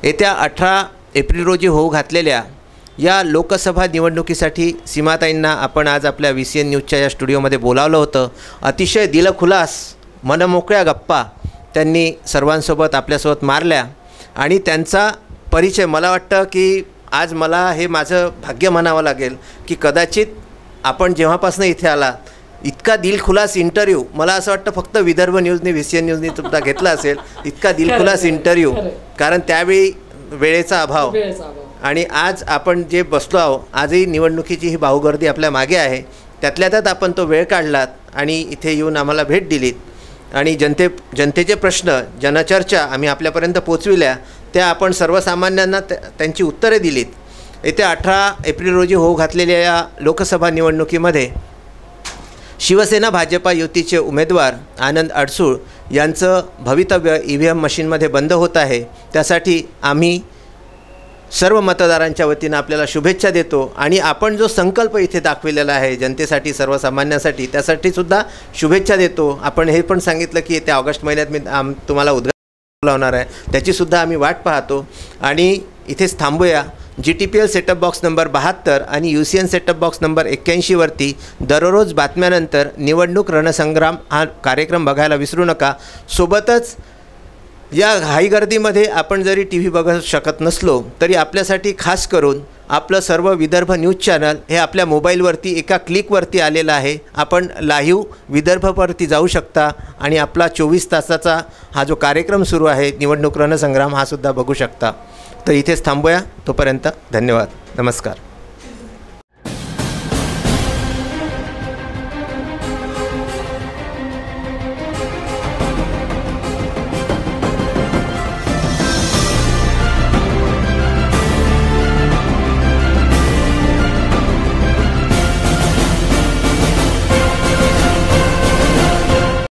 येत्या 18 एप्रिल रोजी होऊ घातलेल्या या लोकसभा निवडणुकीसाठी सीमाताईंना आपण आज आपल्या VCN न्यूजच्या या स्टुडिओमध्ये बोलावलं होतं. अतिशय दिलखुलास मनमोकळ्या गप्पा त्यांनी सर्वांसोबत आपल्यासोबत मारल्या आणि त्यांचा परिचय मला वाटतं की आज मला हे माझं भाग्य म्हणावं लागेल की कदाचित आपण जेव्हापासून इथे आला इतका दिलखुलास इंटरव्ह्यू मला असं वाटतं फक्त विदर्भ न्यूजने VCN न्यूजने सुद्धा घेतला असेल. इतका दिलखुलास इंटरव्ह्यू, कारण त्यावेळी वेळेचा अभाव आणि आज आपण जे बसलो आहो, आजही निवडणुकीची ही भाऊगर्दी आपल्या मागे आहे, त्यातल्या त्यात आपण तो वेळ काढलात आणि इथे येऊन आम्हाला भेट दिलीत आणि जनतेचे प्रश्न, जनचर्चा आम्ही आपल्यापर्यंत पोचविल्या, त्या आपण सर्वसामान्यांना त्यांची उत्तरे दिलीत. येत्या 18 एप्रिल रोजी होऊ घातलेल्या या लोकसभा निवडणुकीमध्ये शिवसेना भाजपा युतीचे उमेदवार आनंद अडसूळ यांचं भवितव्य EVM मशीनमध्ये बंद होत आहे. त्यासाठी आम्ही सर्व मतदारांच्या वतीनं आपल्याला शुभेच्छा देतो आणि आपण जो संकल्प इथे दाखविलेला आहे जनतेसाठी, सर्वसामान्यांसाठी, त्यासाठीसुद्धा शुभेच्छा देतो. आपण हे पण सांगितलं की येत्या ऑगस्ट महिन्यात मी तुम्हाला उद्घाटन लावणार आहे, त्याचीसुद्धा आम्ही वाट पाहतो आणि इथेच थांबूया. GTPL सेटअप बॉक्स नंबर 72 आणि UCN सेटअप बॉक्स नंबर 81 वरती दररोज बातम्यानंतर निवडणूक रणसंग्राम हा कार्यक्रम बघायला विसरू नका. सोबतच या घाईगर्दीमध्ये आपण जरी TV बघू शकत नसलो तरी आपल्यासाठी खास करून आपलं सर्व विदर्भ न्यूज चॅनल हे आपल्या मोबाईलवरती एका क्लिकवरती आलेलं आहे. आपण लाईव्ह विदर्भवरती जाऊ शकता आणि आपला 24 तासाचा हा जो कार्यक्रम सुरू आहे निवडणूक रणसंग्राम हा सुद्धा बघू शकता. तर इथेच थांबूया. तोपर्यंत धन्यवाद. नमस्कार.